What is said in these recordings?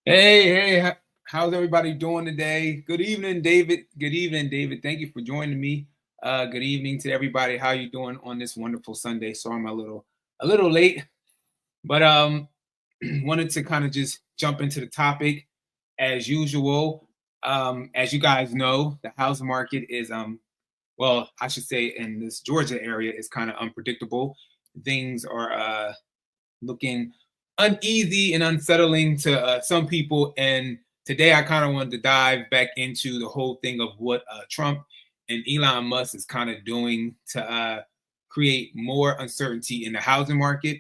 How's everybody doing today? Good evening, David. Good evening, David. Thank you for joining me. Good evening to everybody. How you doing on this wonderful Sunday? Sorry, I'm a little late, but wanted to kind of just jump into the topic as usual. As you guys know, the housing market is well, I should say in this Georgia area is kind of unpredictable. Things are looking uneasy and unsettling to some people. And today I kind of wanted to dive back into the whole thing of what Trump and Elon Musk is kind of doing to create more uncertainty in the housing market.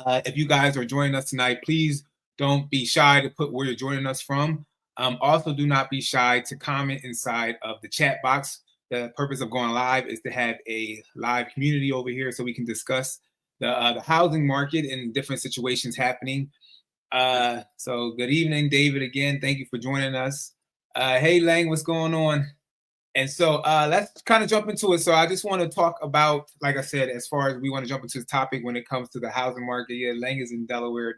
If you guys are joining us tonight, please don't be shy to put where you're joining us from. Also, do not be shy to comment inside of the chat box. The purpose of going live is to have a live community over here so we can discuss the housing market and different situations happening. So good evening, David, again. Thank you for joining us. Hey, Lang, what's going on? And so let's kind of jump into it. So I just want to talk about, like I said, as far as we want to jump into the topic when it comes to the housing market. Yeah, Lang is in Delaware.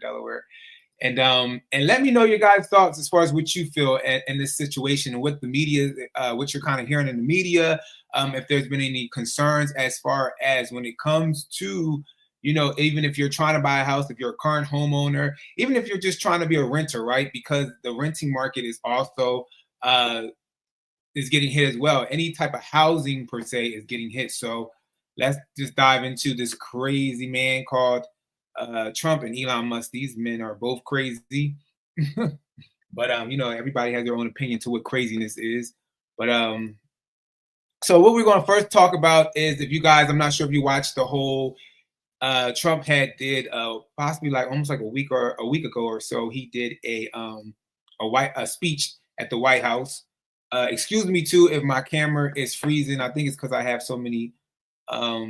And let me know your guys' thoughts as far as what you feel in this situation and what the media, what you're kind of hearing in the media. If there's been any concerns as far as when it comes to, even if you're trying to buy a house, if you're a current homeowner, even if you're just trying to be a renter, right? Because the renting market is also is getting hit as well. Any type of housing per se is getting hit. So let's just dive into this crazy man called Trump and Elon Musk. These men are both crazy. But everybody has their own opinion to what craziness is. But so what we're going to first talk about is, if you guys, I'm not sure if you watched the whole Trump did possibly like almost like a week ago or so, he did a speech at the White House. Excuse me too if my camera is freezing. I think it's because I have so many of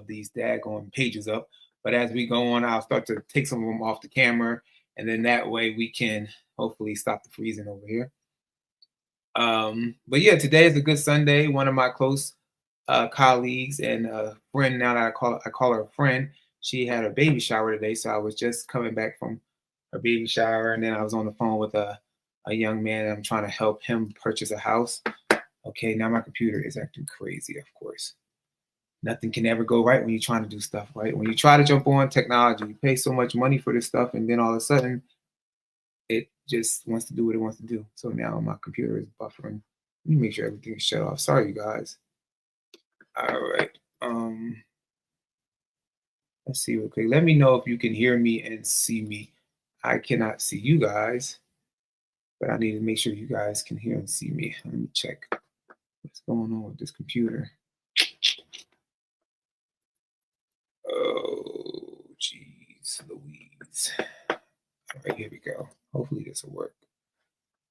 these daggone pages up. But as we go on, I'll start to take some of them off the camera, and then that way we can hopefully stop the freezing over here. But yeah, today is a good Sunday. One of my close colleagues and a friend, now that I call her a friend, she had a baby shower today. So I was just coming back from her baby shower, and then I was on the phone with a young man, and I'm trying to help him purchase a house. Okay, now my computer is acting crazy, of course. Nothing can ever go right when you're trying to do stuff, right? When you try to jump on technology, you pay so much money for this stuff, and then all of a sudden, it just wants to do what it wants to do. So now my computer is buffering. Let me make sure everything is shut off. Sorry, you guys. All right. Let's see. Okay, let me know if you can hear me and see me. I cannot see you guys, but I need to make sure you guys can hear and see me. Let me check what's going on with this computer. Oh, geez, Louise. All right, here we go. Hopefully this will work.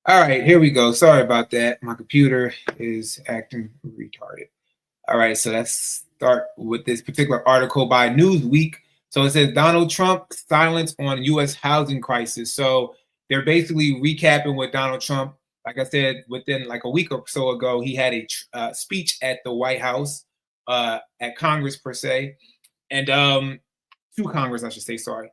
All right, here we go. Sorry about that. My computer is acting retarded. All right, so let's start with this particular article by Newsweek. So it says Donald Trump silence on U.S. housing crisis. So they're basically recapping what Donald Trump, like I said, within like a week or so ago, he had a speech at the White House, at Congress per se, and to Congress, I should say, sorry.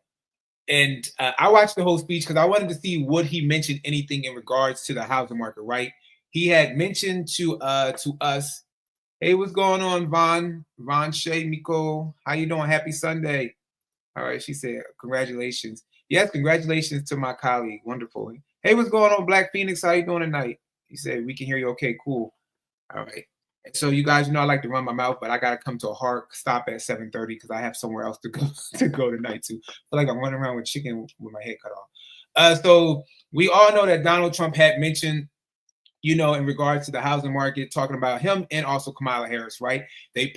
And I watched the whole speech because I wanted to see would he mention anything in regards to the housing market, right? He had mentioned to us, hey, what's going on, Von Shay Miko? How you doing? Happy Sunday. All right, she said, congratulations. Yes, congratulations to my colleague. Wonderful. Hey, what's going on, Black Phoenix? How you doing tonight? He said, we can hear you. Okay, cool. All right. And so you guys know I like to run my mouth, but I gotta come to a hard stop at 7:30 because I have somewhere else to go tonight too. I feel like I'm running around with chicken with my head cut off. So we all know that Donald Trump had mentioned, in regards to the housing market, talking about him and also Kamala Harris, right? They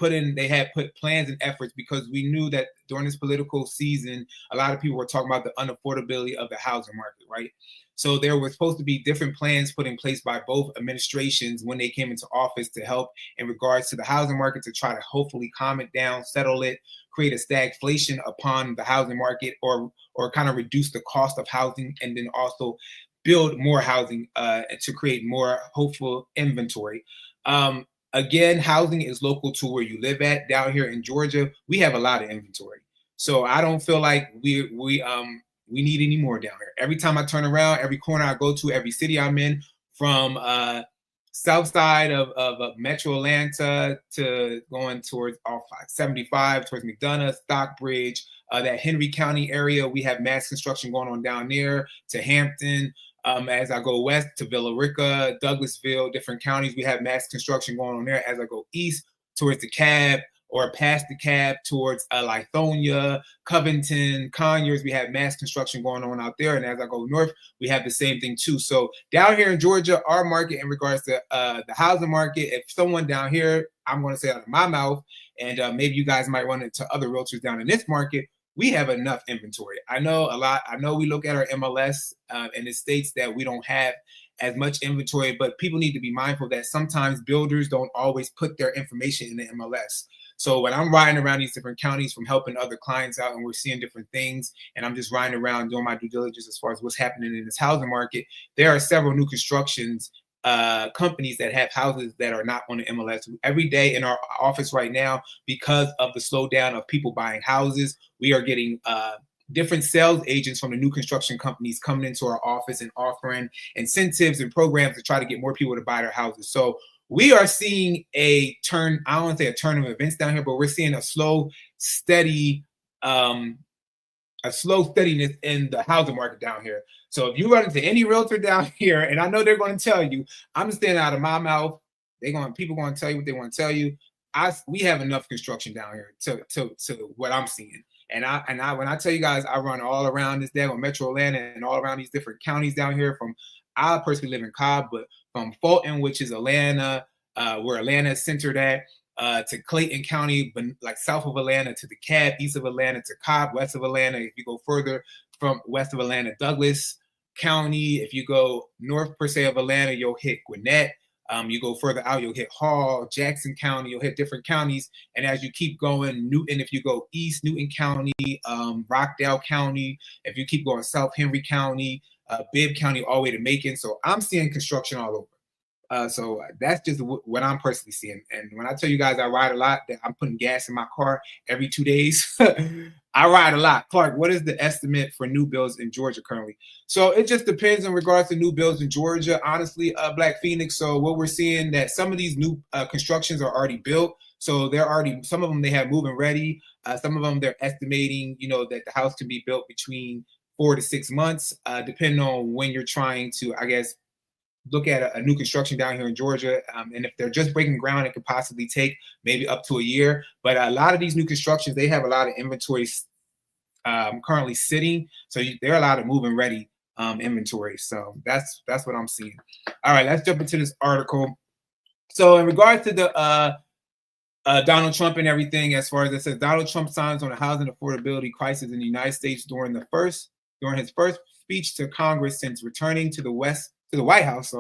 had put plans and efforts because we knew that during this political season, a lot of people were talking about the unaffordability of the housing market, right? So there were supposed to be different plans put in place by both administrations when they came into office to help in regards to the housing market, to try to hopefully calm it down, settle it, create a stagflation upon the housing market, or kind of reduce the cost of housing, and then also build more housing to create more hopeful inventory. Again, housing is local to where you live at. Down here in Georgia, we have a lot of inventory. So I don't feel like we we need any more down here. Every time I turn around, every corner I go to, every city I'm in, from south side of Metro Atlanta to going towards off 75 towards McDonough, Stockbridge, that Henry County area, we have mass construction going on down there, to Hampton. As I go west to Villa Rica, Douglasville, different counties, we have mass construction going on there. As I go east towards the Cab or past the Cab towards Lithonia, Covington, Conyers, we have mass construction going on out there. And as I go north, we have the same thing too. So down here in Georgia, our market in regards to the housing market, if someone down here, I'm going to say out of my mouth, and maybe you guys might run into other realtors down in this market, we have enough inventory. I know a lot. I know we look at our MLS and it states that we don't have as much inventory, but people need to be mindful that sometimes builders don't always put their information in the MLS. So when I'm riding around these different counties from helping other clients out, and we're seeing different things, and I'm just riding around doing my due diligence as far as what's happening in this housing market, there are several new constructions companies that have houses that are not on the MLS. Every day in our office right now, because of the slowdown of people buying houses, we are getting different sales agents from the new construction companies coming into our office and offering incentives and programs to try to get more people to buy their houses. So we are seeing a turn, I don't want to say a turn of events down here, but we're seeing a slow, steady, steadiness in the housing market down here. So if you run into any realtor down here, and I know they're going to tell you, I'm just staying out of my mouth. People going to tell you what they want to tell you. We have enough construction down here to what I'm seeing. And when I tell you guys, I run all around this damn Metro Atlanta and all around these different counties down here. I personally live in Cobb, but from Fulton, which is Atlanta, where Atlanta is centered at, to Clayton County, but like south of Atlanta, to the Cab, east of Atlanta, to Cobb, west of Atlanta. If you go further from west of Atlanta, Douglas County. If you go north per se of Atlanta, you'll hit Gwinnett. You go further out, you'll hit Hall, Jackson County, you'll hit different counties. And as you keep going, Newton, if you go east, Newton County, Rockdale County, if you keep going south, Henry County, Bibb County, all the way to Macon. So I'm seeing construction all over. So that's just what I'm personally seeing. And when I tell you guys I ride a lot, that I'm putting gas in my car every 2 days, I ride a lot. Clark, what is the estimate for new builds in Georgia currently? So it just depends in regards to new builds in Georgia, honestly, Black Phoenix. So what we're seeing that some of these new constructions are already built. So they're already, some of them they have move-in ready. Some of them they're estimating, that the house can be built between 4 to 6 months, depending on when you're trying to, I guess, look at a new construction down here in Georgia. And if they're just breaking ground, it could possibly take maybe up to a year. But a lot of these new constructions, they have a lot of inventory currently sitting. So they're a lot of move-in ready inventory. So that's what I'm seeing. All right, let's jump into this article. So in regards to the Donald Trump and everything, as far as it says, Donald Trump signs on a housing affordability crisis in the United States during his first speech to Congress since returning to the White House,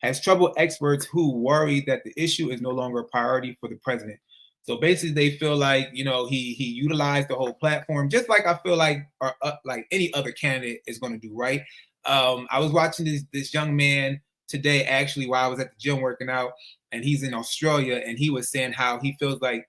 has troubled experts who worry that the issue is no longer a priority for the president. So basically, they feel like he utilized the whole platform, just like I feel like any other candidate is going to do, right? I was watching this young man today, actually, while I was at the gym working out, and he's in Australia, and he was saying how he feels like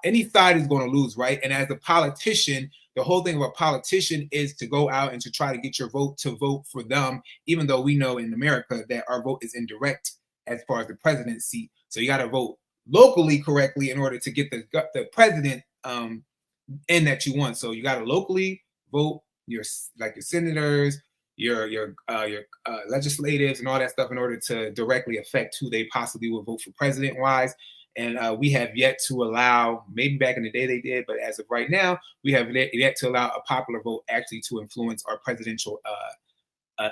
any side is going to lose, right? And as a politician, the whole thing of a politician is to go out and to try to get your vote to vote for them, even though we know in America that our vote is indirect as far as the president's seat. So you got to vote locally correctly in order to get the president in that you want. So you got to locally vote your senators, your legislatives, and all that stuff in order to directly affect who they possibly will vote for president wise. And we have yet to allow, maybe back in the day they did, but as of right now, we have yet to allow a popular vote actually to influence our presidential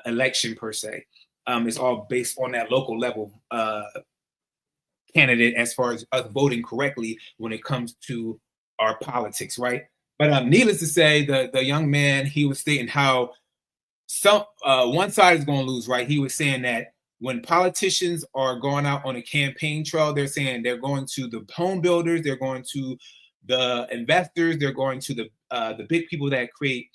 election per se. It's all based on that local level candidate as far as us voting correctly when it comes to our politics, right? But needless to say, the young man, he was stating how one side is going to lose, right? He was saying that when politicians are going out on a campaign trail, they're saying they're going to the home builders, they're going to the investors, they're going to the big people that create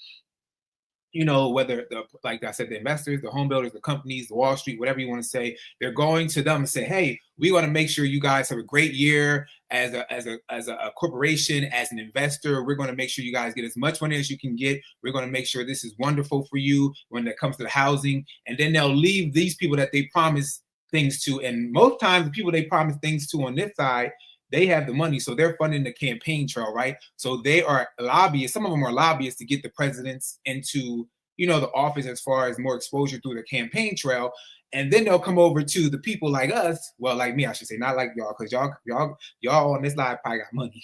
whether like I said, the investors, the home builders, the companies, the Wall Street, whatever you want to say, they're going to them and say, hey, we want to make sure you guys have a great year as a corporation, as an investor. We're going to make sure you guys get as much money as you can get. We're going to make sure this is wonderful for you when it comes to the housing. And then they'll leave these people that they promise things to. And most times the people they promise things to on this side, they have the money, so they're funding the campaign trail, right? So they are lobbyists. Some of them are lobbyists to get the presidents into, the office as far as more exposure through the campaign trail. And then they'll come over to the people like us, well, like me, I should say, not like y'all, because y'all on this live probably got money.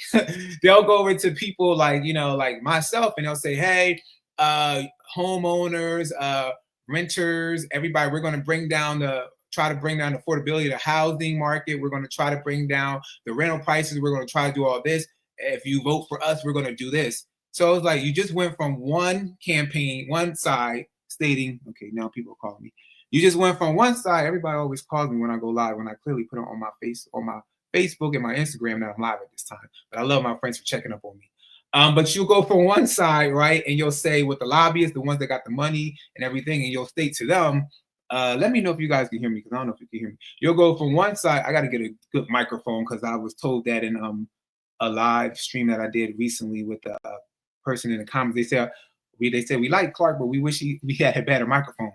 They'll go over to people like, like myself, and they'll say, hey, homeowners, renters, everybody, we're going to try to bring down the affordability of the housing market. We're going to try to bring down the rental prices. We're going to try to do all this. If you vote for us, we're going to do this. So it's like you just went from one campaign, one side stating, okay, now people are calling me. You just went from one side. Everybody always calls me when I go live, when I clearly put it on my Facebook and my Instagram that I'm live at this time. But I love my friends for checking up on me. But you go from one side, right? And you'll say with the lobbyists, the ones that got the money and everything, and you'll state to them, let me know if you guys can hear me, because I don't know if you can hear me. You'll go from one side. I got to get a good microphone, because I was told that in a live stream that I did recently with a person in the comments. They said we like Clark, but we wish we had a better microphone.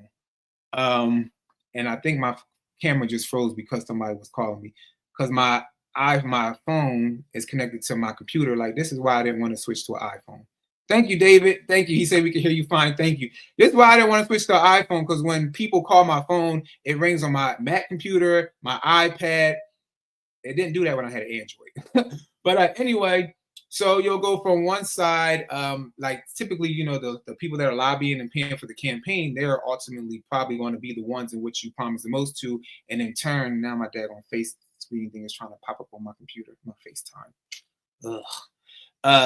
And I think my camera just froze because somebody was calling me, because my phone is connected to my computer. Like, this is why I didn't want to switch to an iPhone. Thank you, David. Thank you. He said we can hear you fine. Thank you. This is why I didn't want to switch to an iPhone, because when people call my phone, it rings on my Mac computer, my iPad. It didn't do that when I had an Android. But anyway, so you'll go from one side, like typically, the people that are lobbying and paying for the campaign, they're ultimately probably going to be the ones in which you promise the most to. And in turn, now my daggone face screen thing is trying to pop up on my computer, my FaceTime. Ugh.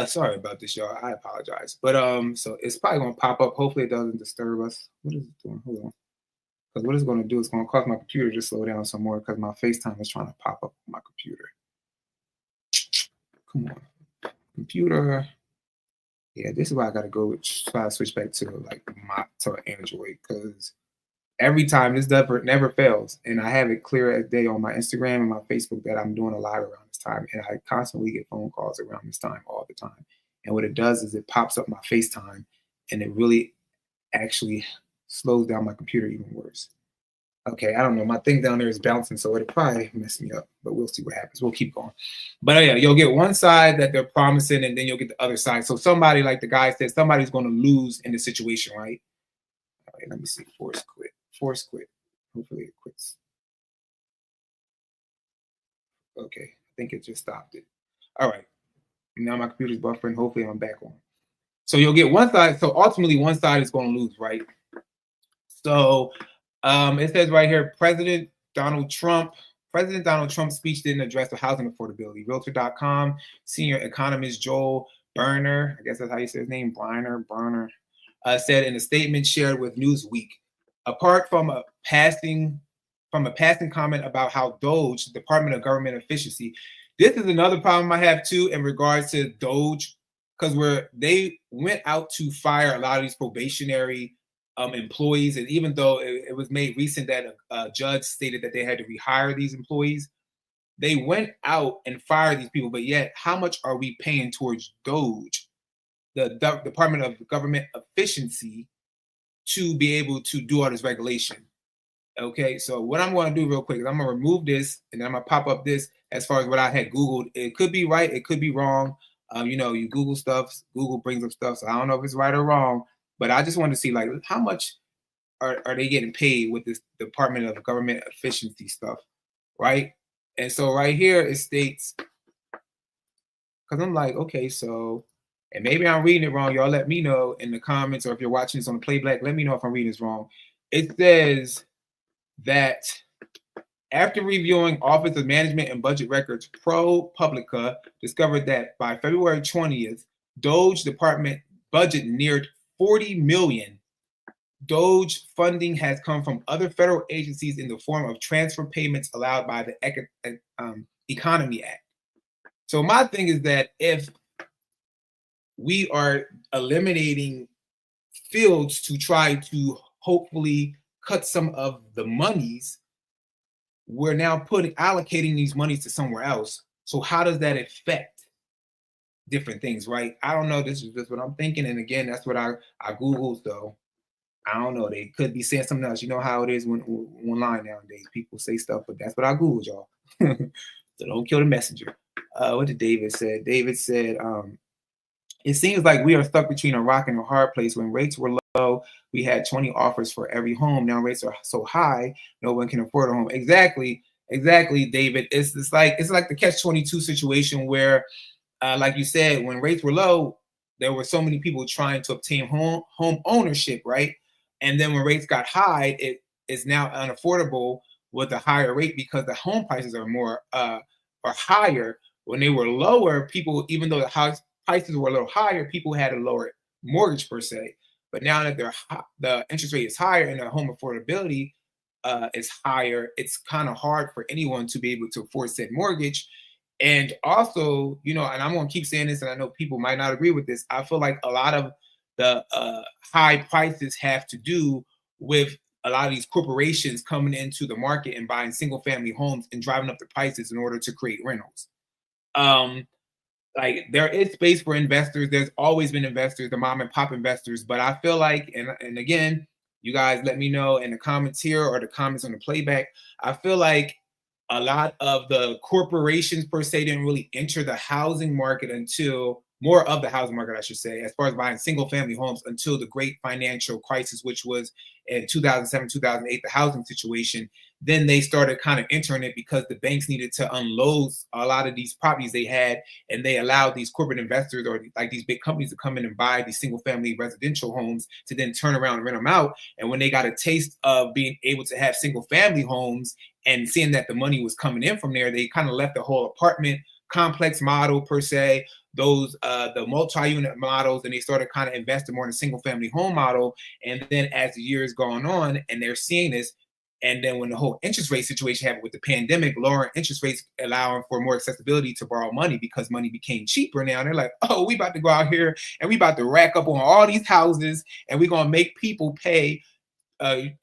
Sorry about this, y'all. I apologize. But so it's probably gonna pop up. Hopefully it doesn't disturb us. What is it doing? Hold on. Because what it's gonna do is gonna cause my computer to slow down some more, because my FaceTime is trying to pop up on my computer. Come on. Computer. Yeah, this is why I gotta go try to switch back to to Android, because every time this never fails. And I have it clear as day on my Instagram and my Facebook that I'm doing a live around this time. And I constantly get phone calls around this time all the time. And what it does is it pops up my FaceTime, and it really actually slows down my computer even worse. Okay, I don't know. My thing down there is bouncing, so it'll probably mess me up, but we'll see what happens. We'll keep going. But yeah, you'll get one side that they're promising, and then you'll get the other side. So somebody, like the guy said, somebody's going to lose in the situation, right? All right, let me see. Force quit. Hopefully it quits. Okay, I think it just stopped it. All right. Now my computer's buffering. Hopefully I'm back on. So you'll get one side. So ultimately one side is going to lose, right? So it says right here, President Donald Trump's speech didn't address the housing affordability. Realtor.com senior economist Joel Berner, I guess that's how you say his name, Berner, said in a statement shared with Newsweek, apart from a passing comment about how Doge, Department of Government Efficiency, this is another problem I have too in regards to Doge, because they went out to fire a lot of these probationary employees, and even though it was made recent that a judge stated that they had to rehire these employees, they went out and fired these people. But yet, how much are we paying towards Doge, the Department of Government Efficiency, to be able to do all this regulation? Okay, so what I'm going to do real quick is I'm going to remove this, and then I'm going to pop up this as far as what I had Googled. It could be right, it could be wrong. You Google stuff, Google brings up stuff, so I don't know if it's right or wrong, but I just wanted to see, like, how much are they getting paid with this Department of Government Efficiency stuff, right? And so right here it states, because I'm like, okay, so, and maybe I'm reading it wrong. Y'all let me know in the comments, or if you're watching this on the playback, let me know if I'm reading this wrong. It says that after reviewing Office of Management and Budget records, ProPublica discovered that by February 20th, Doge department budget neared $40 million. Doge funding has come from other federal agencies in the form of transfer payments allowed by the Economy Act. So my thing is that if we are eliminating fields to try to hopefully cut some of the monies, we're now allocating these monies to somewhere else. So how does that affect different things, right? I don't know. This is just what I'm thinking. And again, that's what I Googled. So I don't know. They could be saying something else. You know how it is when online nowadays. People say stuff, but that's what I Googled, y'all. So don't kill the messenger. What did David say? David said, it seems like we are stuck between a rock and a hard place. When rates were low, we had 20 offers for every home. Now rates are so high, no one can afford a home. Exactly, David. It's like the catch-22 situation where, like you said, when rates were low, there were so many people trying to obtain home ownership, right? And then when rates got high, it is now unaffordable with a higher rate because the home prices are higher. When they were lower, people, even though the house prices were a little higher, people had a lower mortgage per se. But now that the interest rate is higher and the home affordability is higher, it's kind of hard for anyone to be able to afford said mortgage. And also, you know, and I'm going to keep saying this, and I know people might not agree with this. I feel like a lot of the high prices have to do with a lot of these corporations coming into the market and buying single family homes and driving up the prices in order to create rentals. Um, like there is space for investors. There's always been investors, the mom and pop investors. But I feel like, and again, you guys let me know in the comments here or the comments on the playback. I feel like a lot of the corporations per se didn't really enter the housing market until more of the housing market, I should say, as far as buying single family homes until the great financial crisis, which was in 2007, 2008, the housing situation. Then they started kind of entering it because the banks needed to unload a lot of these properties they had, and they allowed these corporate investors or like these big companies to come in and buy these single family residential homes to then turn around and rent them out. And when they got a taste of being able to have single family homes and seeing that the money was coming in from there, they kind of left the whole apartment complex model per se, those the multi-unit models, and they started kind of investing more in a single family home model. And then as the years gone on and they're seeing this, and then when the whole interest rate situation happened with the pandemic, lowering interest rates allowing for more accessibility to borrow money because money became cheaper now. And they're like, oh, we about to go out here and we about to rack up on all these houses and we're going to make people pay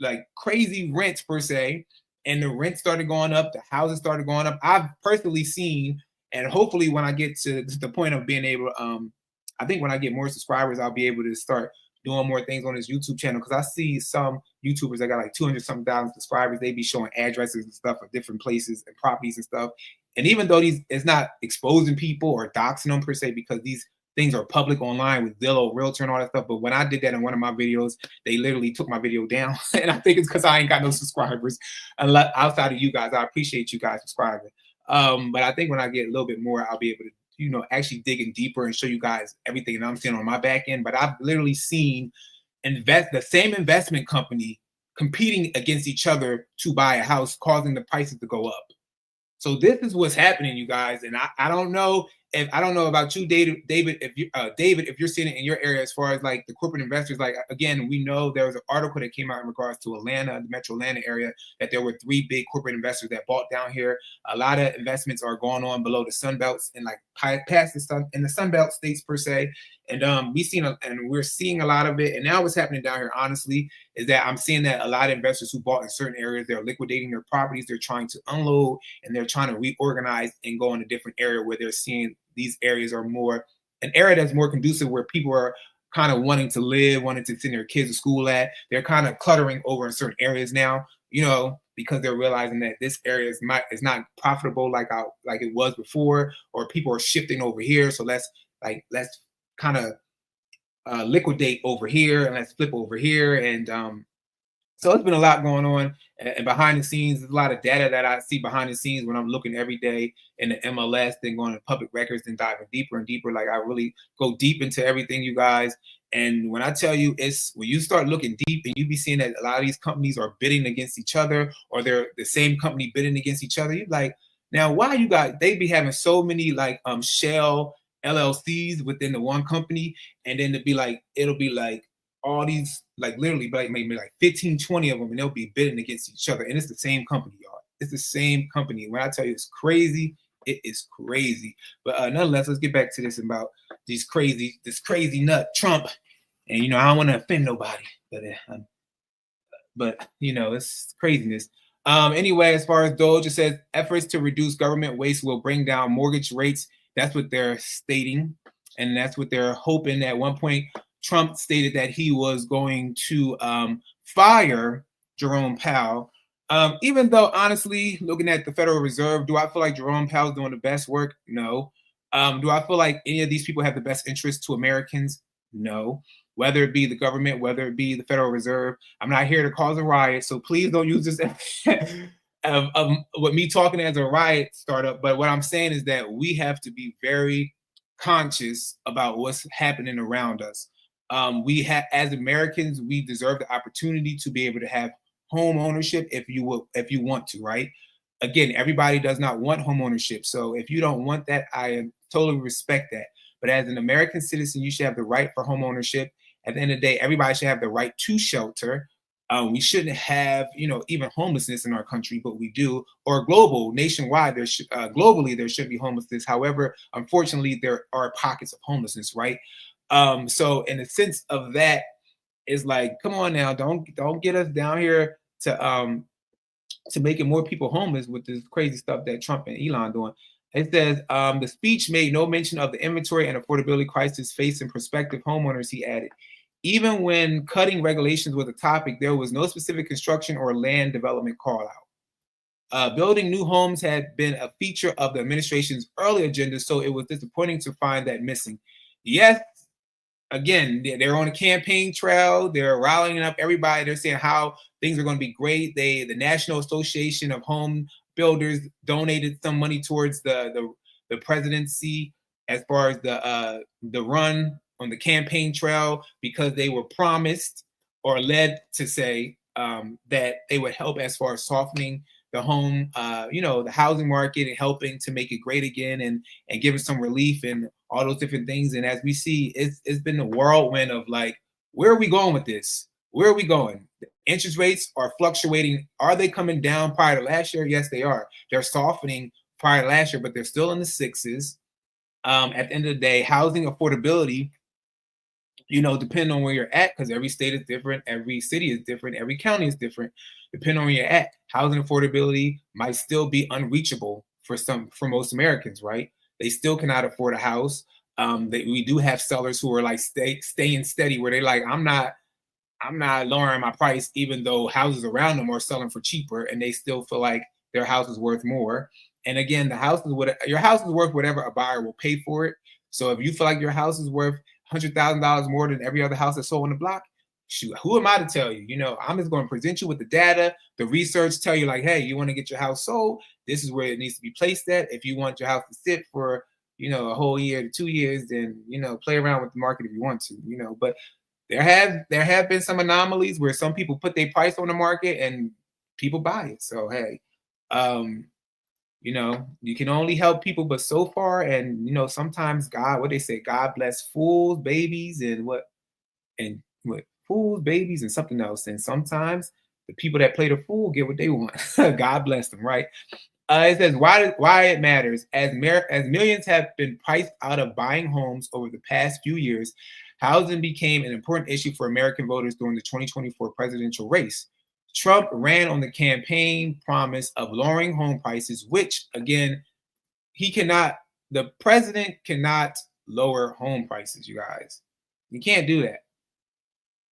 like crazy rents per se. And the rent started going up, the houses started going up. I've personally seen, and hopefully when I get to the point of being able, I think when I get more subscribers, I'll be able to start doing more things on this YouTube channel. Because I see some YouTubers that got like 200 something thousand subscribers, they be showing addresses and stuff of different places and properties and stuff. And even though it's not exposing people or doxing them per se, because these things are public online with Zillow, Realtor, and all that stuff. But when I did that in one of my videos, they literally took my video down. And I think it's because I ain't got no subscribers. Outside of you guys, I appreciate you guys subscribing. But I think when I get a little bit more, I'll be able to, you know, actually dig in deeper and show you guys everything that I'm seeing on my back end. But I've literally seen the same investment company competing against each other to buy a house, causing the prices to go up. So this is what's happening, you guys. And I don't know about you, David, if you're seeing it in your area as far as like the corporate investors. Like again, we know there was an article that came out in regards to Atlanta, the Metro Atlanta area, that there were 3 big corporate investors that bought down here. A lot of investments are going on below the Sun Belts and like past the Sun in the Sun Belt states per se. And we're seeing a lot of it. And now what's happening down here, honestly, is that I'm seeing that a lot of investors who bought in certain areas, they're liquidating their properties, they're trying to unload, and they're trying to reorganize and go in a different area where they're seeing these areas are more an area that's more conducive, where people are kind of wanting to live, wanting to send their kids to school at. They're kind of cluttering over in certain areas now, you know, because they're realizing that this area is not profitable like it was before, or people are shifting over here. So let's kind of liquidate over here and let's flip over here. And so it's been a lot going on, and behind the scenes, there's a lot of data that I see behind the scenes when I'm looking every day in the MLS, then going to public records, and diving deeper and deeper. Like I really go deep into everything, you guys. And when I tell you, it's when you start looking deep and you be seeing that a lot of these companies are bidding against each other, or they're the same company bidding against each other. You're like, now why you got? They be having so many like shell LLCs within the one company, and then it'll be like all these, like literally like maybe like 15, 20 of them, and they'll be bidding against each other. And it's the same company, y'all. It's the same company. When I tell you it's crazy, it is crazy. But nonetheless, let's get back to this about this crazy nut Trump And I don't want to offend nobody, but it's craziness. Anyway, as far as Doge, it says efforts to reduce government waste will bring down mortgage rates. That's what they're stating, and that's what they're hoping. At one point, Trump stated that he was going to fire Jerome Powell. Even though, honestly, looking at the Federal Reserve, do I feel like Jerome Powell's doing the best work? No. Do I feel like any of these people have the best interest to Americans? No. Whether it be the government, whether it be the Federal Reserve, I'm not here to cause a riot, so please don't use this of with me talking as a riot startup. But what I'm saying is that we have to be very conscious about what's happening around us. We have, as Americans, we deserve the opportunity to be able to have home ownership if you want to, right? Again, everybody does not want home ownership. So if you don't want that, I totally respect that. But as an American citizen, you should have the right for home ownership. At the end of the day, everybody should have the right to shelter. We shouldn't have, even homelessness in our country, but we do. Or global, nationwide, globally there should be homelessness. However, unfortunately, there are pockets of homelessness, right? So in the sense of that, it's like, come on now, don't get us down here to making more people homeless with this crazy stuff that Trump and Elon doing. It says the speech made no mention of the inventory and affordability crisis facing prospective homeowners. He added, even when cutting regulations was a topic, there was no specific construction or land development call out. Building new homes had been a feature of the administration's early agenda, so it was disappointing to find that missing. Yes, again, they're on a campaign trail. They're rallying up everybody. They're saying how things are going to be great. The National Association of Home Builders donated some money towards the presidency as far as the run on the campaign trail, because they were promised or led to say that they would help as far as softening the home, the housing market, and helping to make it great again, and giving some relief and all those different things. And as we see, it's been a whirlwind of like, where are we going with this? Where are we going? The interest rates are fluctuating. Are they coming down prior to last year? Yes, they are. They're softening prior to last year, but they're still in the sixes. At the end of the day, housing affordability, depending on where you're at, because every state is different, every city is different, every county is different. Depending on where you're at, housing affordability might still be unreachable for most Americans, right? They still cannot afford a house. We do have sellers who are like staying steady, where they're like, I'm not lowering my price, even though houses around them are selling for cheaper, and they still feel like their house is worth more. And again, your house is worth whatever a buyer will pay for it. So if you feel like your house is worth $100,000 more than every other house that's sold on the block, shoot, who am I to tell you? I'm just going to present you with the data, the research, tell you like, hey, you want to get your house sold, this is where it needs to be placed at. If you want your house to sit for a whole year to 2 years, then play around with the market if you want to. But there have been some anomalies where some people put their price on the market and people buy it. So hey, you can only help people but so far. And sometimes God, what they say, God bless fools, babies, and what fools, babies, and something else. And sometimes the people that play the fool get what they want. God bless them, right? It says why it matters. As millions have been priced out of buying homes over the past few years, housing became an important issue for American voters during the 2024 presidential race. Trump ran on the campaign promise of lowering home prices, which again, the president cannot lower home prices, you guys. You can't do that.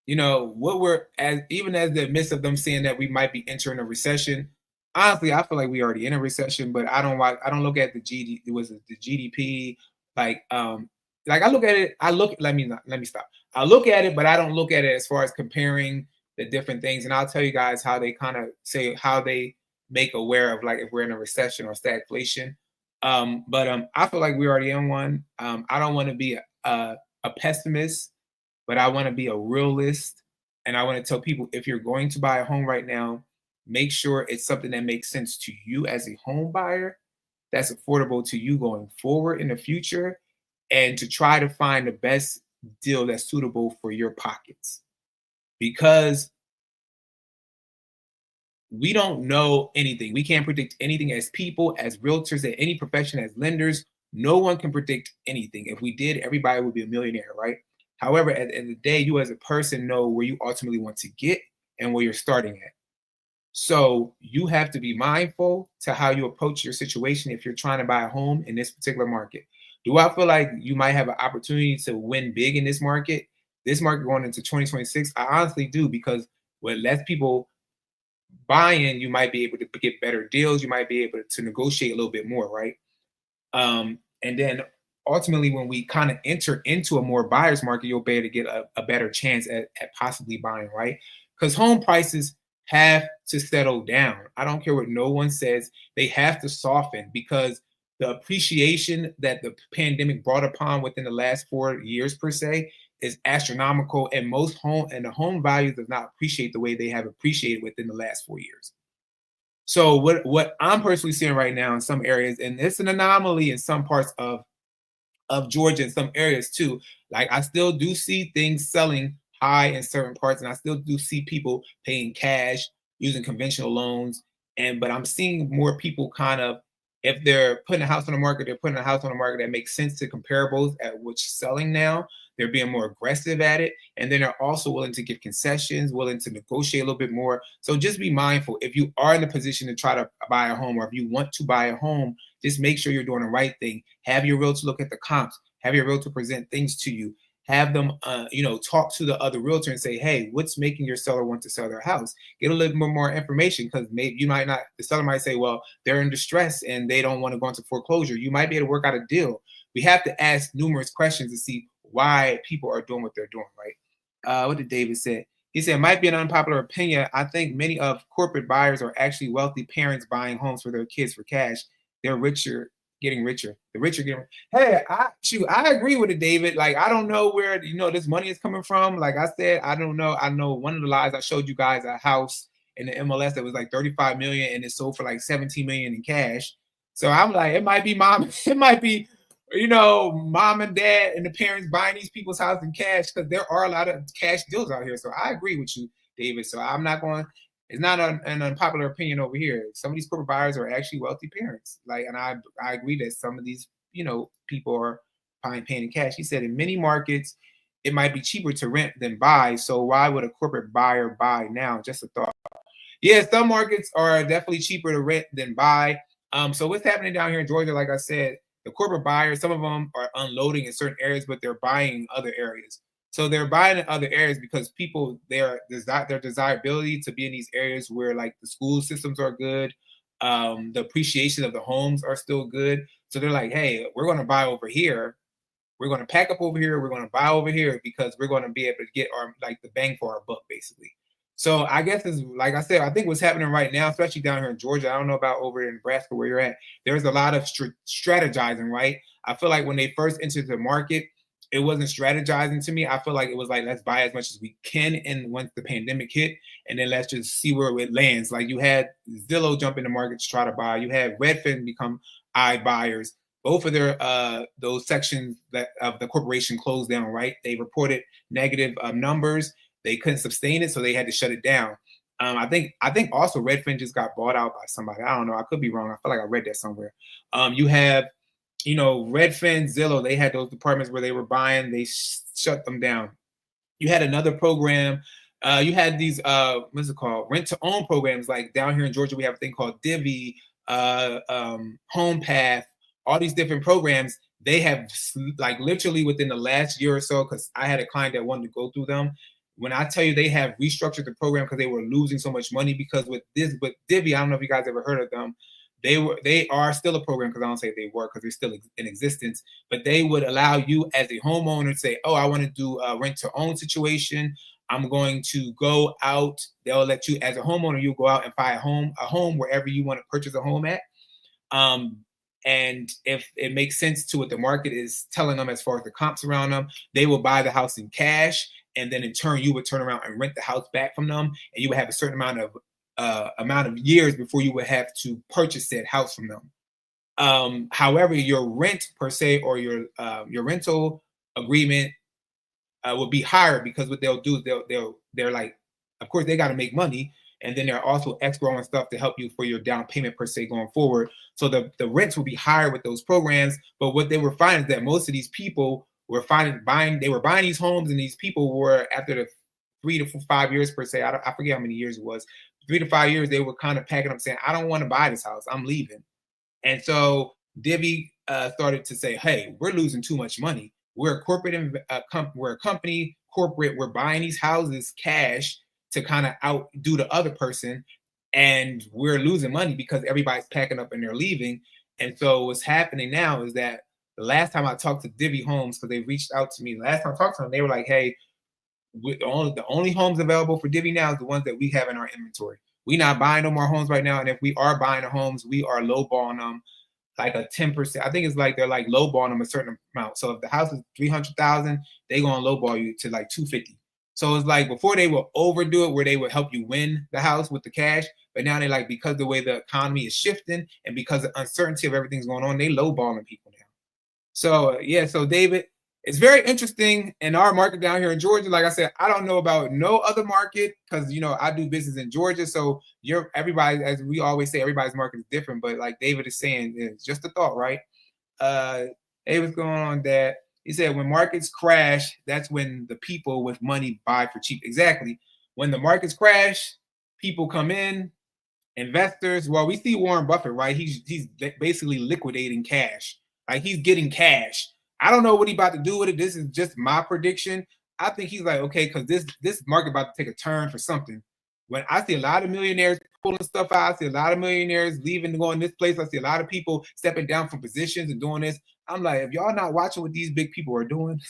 What even as the midst of them saying that we might be entering a recession, honestly, I feel like we already in a recession, but I don't look at the GDP, like I look at it, let me stop. I look at it, but I don't look at it as far as comparing the different things. And I'll tell you guys how they kind of say how they make aware of like if we're in a recession or stagflation. But I feel like we're already in one. I don't want to be a pessimist, but I want to be a realist. And I want to tell people, if you're going to buy a home right now, make sure it's something that makes sense to you as a home buyer, that's affordable to you going forward in the future, and to try to find the best deal that's suitable for your pockets. Because we don't know anything. We can't predict anything as people, as realtors, at any profession, as lenders. No one can predict anything. If we did, everybody would be a millionaire, right? However, at the end of the day, you as a person know where you ultimately want to get and where you're starting at. So you have to be mindful to how you approach your situation if you're trying to buy a home in this particular market. Do I feel like you might have an opportunity to win big in this market? This market going into 2026, I honestly do, because with less people buying, you might be able to get better deals. You might be able to negotiate a little bit more, right? And then ultimately, when we kind of enter into a more buyer's market, you'll be able to get a better chance at possibly buying, right? Because home prices have to settle down. I don't care what no one says, they have to soften because the appreciation that the pandemic brought upon within the last 4 years per se is astronomical, and the home value does not appreciate the way they have appreciated within the last 4 years. So what I'm personally seeing right now in some areas, and it's an anomaly in some parts of Georgia and some areas too. Like I still do see things selling high in certain parts, and I still do see people paying cash using conventional loans. And but I'm seeing more people kind of, if they're putting a house on the market, they're putting a house on the market that makes sense to comparables at which selling now. They're being more aggressive at it, and then they're also willing to give concessions, willing to negotiate a little bit more. So just be mindful if you are in a position to try to buy a home, or if you want to buy a home, just make sure you're doing the right thing. Have your realtor look at the comps. Have your realtor present things to you. Have them, talk to the other realtor and say, hey, what's making your seller want to sell their house? Get a little bit more information, because maybe you might not, the seller might say, well, they're in distress and they don't want to go into foreclosure. You might be able to work out a deal. We have to ask numerous questions to see why people are doing what they're doing, right? What did David say? He said, might be an unpopular opinion. I think many of corporate buyers are actually wealthy parents buying homes for their kids for cash. They're richer, getting richer. The richer getting. Hey, I agree with it, David. Like, I don't know where this money is coming from. Like I said, I don't know. I know one of the lies I showed you guys, a house in the MLS that was like 35 million and it sold for like 17 million in cash. So I'm like, it might be mom, it might be mom and dad and the parents buying these people's house in cash, because there are a lot of cash deals out here. So I agree with you, David. So I'm not going. It's not an unpopular opinion over here. Some of these corporate buyers are actually wealthy parents. Like, and I agree that some of these people are paying in cash. He said in many markets it might be cheaper to rent than buy. So why would a corporate buyer buy now? Just a thought. Yeah, some markets are definitely cheaper to rent than buy. So what's happening down here in Georgia? Like I said, the corporate buyers, some of them are unloading in certain areas, but they're buying in other areas. So they're buying in other areas because people, their desirability to be in these areas where like the school systems are good, the appreciation of the homes are still good. So they're like, hey, we're going to buy over here. We're going to pack up over here. We're going to buy over here because we're going to be able to get our like the bang for our buck, basically. So I guess it's like I said, I think what's happening right now, especially down here in Georgia, I don't know about over in Nebraska where you're at, there's a lot of strategizing, right? I feel like when they first entered the market, it wasn't strategizing to me. I feel like it was like, let's buy as much as we can. And once the pandemic hit, and then let's just see where it lands. Like you had Zillow jump in the market to try to buy. You had Redfin become iBuyers. Both of their those sections that of the corporation closed down, right? They reported negative numbers. They couldn't sustain it, so they had to shut it down. I think also Redfin just got bought out by somebody. I don't know. I could be wrong. I feel like I read that somewhere. You have, Redfin, Zillow. They had those departments where they were buying. They shut them down. You had another program. You had these what's it called? Rent to own programs. Like down here in Georgia, we have a thing called Divvy, Home Path, all these different programs. They have like literally within the last year or so, because I had a client that wanted to go through them. When I tell you they have restructured the program because they were losing so much money, because with Divvy, I don't know if you guys ever heard of them. They are still a program, because I don't say they were because they're still in existence, but they would allow you as a homeowner to say, oh, I want to do a rent to own situation. I'm going to go out. They'll let you as a homeowner, you go out and buy a home wherever you want to purchase a home at. And if it makes sense to what the market is telling them as far as the comps around them, they will buy the house in cash. And then in turn, you would turn around and rent the house back from them. And you would have a certain amount of years before you would have to purchase that house from them. However, your rent per se, or your rental agreement will be higher, because what they'll do is they're like, of course they got to make money, and then they're also escrowing stuff to help you for your down payment per se going forward. So the rents will be higher with those programs. But what they were finding is that most of these people were buying. They were buying these homes, and these people were after the 3 to 5 years per se. I forget how many years it was. 3 to 5 years, they were kind of packing up, saying, "I don't want to buy this house. I'm leaving." And so Divvy started to say, "Hey, we're losing too much money. We're a we're a company, corporate. We're buying these houses cash to kind of outdo the other person, and we're losing money because everybody's packing up and they're leaving." And so what's happening now is that the last time I talked to Divvy Homes, because they reached out to me, the last time I talked to them, they were like, "Hey, the only homes available for Divvy now is the ones that we have in our inventory. We're not buying no more homes right now, and if we are buying the homes, we are lowballing them like a 10%. I think it's like they're like lowballing them a certain amount. So if the house is 300,000, they gonna lowball you to like 250. So it's like before they will overdo it, where they would help you win the house with the cash, but now they like, because the way the economy is shifting and because of uncertainty of everything's going on, they lowballing people now. So yeah, so David, it's very interesting in our market down here in Georgia. Like I said, I don't know about no other market because I do business in Georgia. So everybody, as we always say, everybody's market is different. But like David is saying, it's just a thought, right? Uh David's going on that. He said when markets crash, that's when the people with money buy for cheap. Exactly. When the markets crash, people come in, investors. Well, we see Warren Buffett, right? He's basically liquidating cash. Like he's getting cash. I don't know what he's about to do with it. This is just my prediction. I think he's like, okay, because this market about to take a turn for something. When I see a lot of millionaires pulling stuff out, I see a lot of millionaires leaving to go in this place. I see a lot of people stepping down from positions and doing this. I'm like, if y'all not watching what these big people are doing,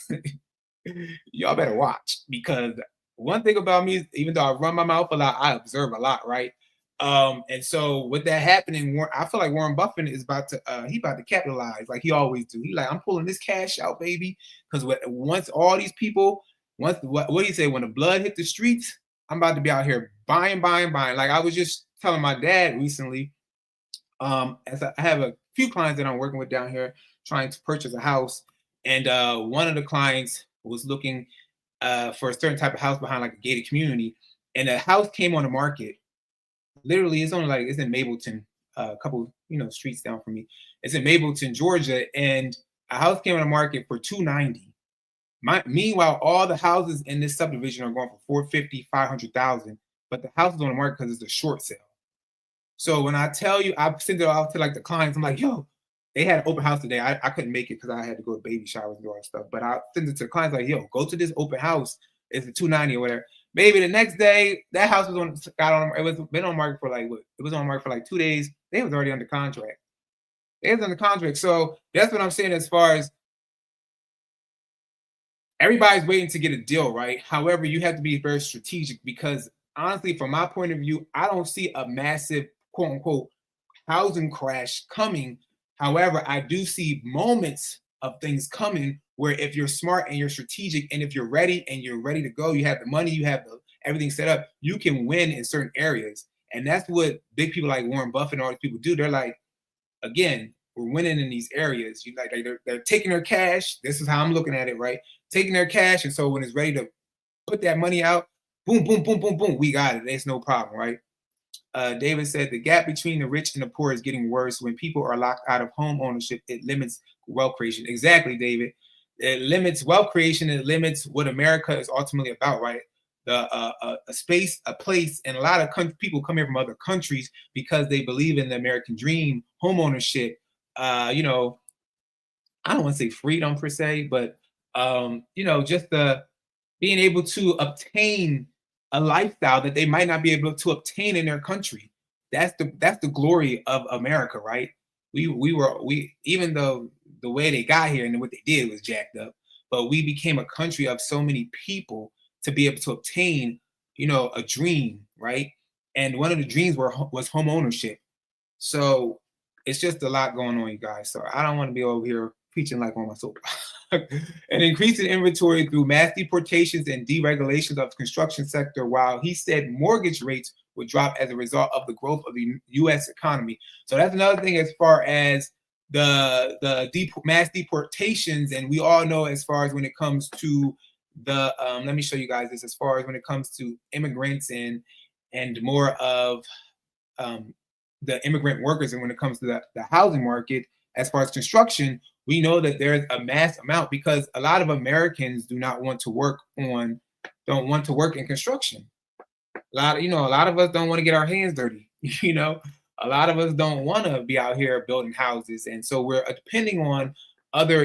y'all better watch, because one thing about me is, even though I run my mouth a lot, I observe a lot, right? And so with that happening, I feel like Warren Buffett is about to he about to capitalize like he always do. He like, I'm pulling this cash out, baby, because once all these people, once what do you say, when the blood hit the streets, I'm about to be out here buying, buying, buying. Like I was just telling my dad recently, as I have a few clients that I'm working with down here trying to purchase a house, and one of the clients was looking for a certain type of house behind like a gated community, and the house came on the market. Literally, it's only like, it's in Mableton, a couple streets down from me. It's in Mableton, Georgia, and a house came on the market for 290. Meanwhile, all the houses in this subdivision are going for 450, 500,000, but the house is on the market because it's a short sale. So when I tell you, I send it out to like the clients. I'm like, yo, they had an open house today. I couldn't make it because I had to go to baby showers and do all that stuff. But I send it to the clients like, yo, go to this open house. It's a 290 or whatever. Maybe the next day, that house it was been on market for like what? It was on market for like 2 days. They was already under contract. They was under contract. So that's what I'm saying as far as everybody's waiting to get a deal, right? However, you have to be very strategic, because honestly, from my point of view, I don't see a massive quote unquote housing crash coming. However, I do see moments of things coming where if you're smart and you're strategic, and if you're ready and you're ready to go, you have the money, you have everything set up, you can win in certain areas. And that's what big people like Warren Buffett and all these people do. They're like, again, we're winning in these areas. They're taking their cash. This is how I'm looking at it, right? Taking their cash, and so when it's ready to put that money out, boom, boom, boom, boom, boom, we got it. There's no problem, right? David said the gap between the rich and the poor is getting worse. When people are locked out of home ownership, it limits wealth creation. Exactly, David. It limits wealth creation. It limits what America is ultimately about, right? A space, a place, and a lot of people come here from other countries because they believe in the American dream, home ownership. I don't want to say freedom per se, but just the being able to obtain a lifestyle that they might not be able to obtain in their country. That's the glory of America, right? We even though the way they got here and what they did was jacked up, but we became a country of so many people to be able to obtain, a dream, right? And one of the dreams was home ownership. So it's just a lot going on, you guys. So I don't want to be over here preaching like on my soapbox. An increase in inventory through mass deportations and deregulations of the construction sector, while he said mortgage rates would drop as a result of the growth of the U.S. economy. So that's another thing as far as the mass deportations. And we all know, as far as when it comes to let me show you guys this, as far as when it comes to immigrants and more of the immigrant workers, and when it comes to the housing market, as far as construction, we know that there's a mass amount because a lot of Americans don't want to work in construction. A lot of us don't want to get our hands dirty. A lot of us don't want to be out here building houses, and so we're depending on other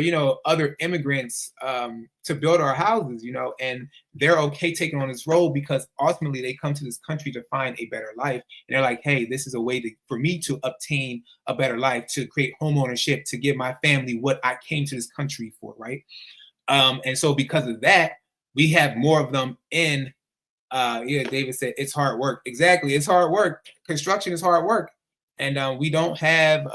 immigrants to build our houses. And they're okay taking on this role because ultimately they come to this country to find a better life, and they're like, hey, this is a way for me to obtain a better life, to create home ownership, to give my family what I came to this country for, right? And so because of that, we have more of them in. Yeah, David said it's hard work. Exactly, it's hard work. Construction is hard work, and we don't have,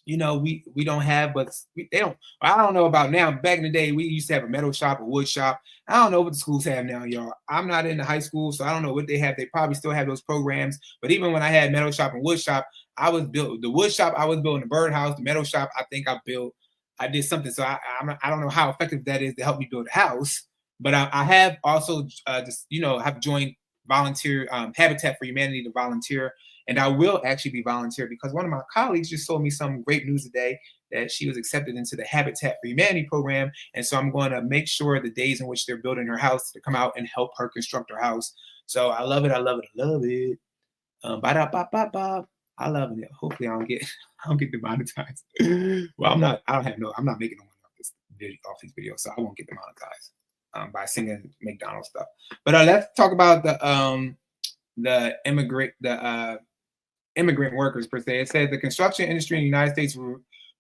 we don't have, but they don't. I don't know about now. Back in the day, we used to have a metal shop, a wood shop. I don't know what the schools have now, y'all. I'm not in the high school, so I don't know what they have. They probably still have those programs. But even when I had metal shop and wood shop, I was built the wood shop. I was building the birdhouse. The metal shop, I think I did something. So I don't know how effective that is to help me build a house. But I have also have joined volunteer Habitat for Humanity to volunteer, and I will actually be volunteer because one of my colleagues just told me some great news today that she was accepted into the Habitat for Humanity program, and so I'm going to make sure the days in which they're building her house to come out and help her construct her house. So I love it, I love it, I love it. I love it. Hopefully I don't get demonetized. Well, I'm not making no money off these videos, so I won't get demonetized by singing McDonald's stuff. But let's talk about the immigrant workers per se. It says the construction industry in the United States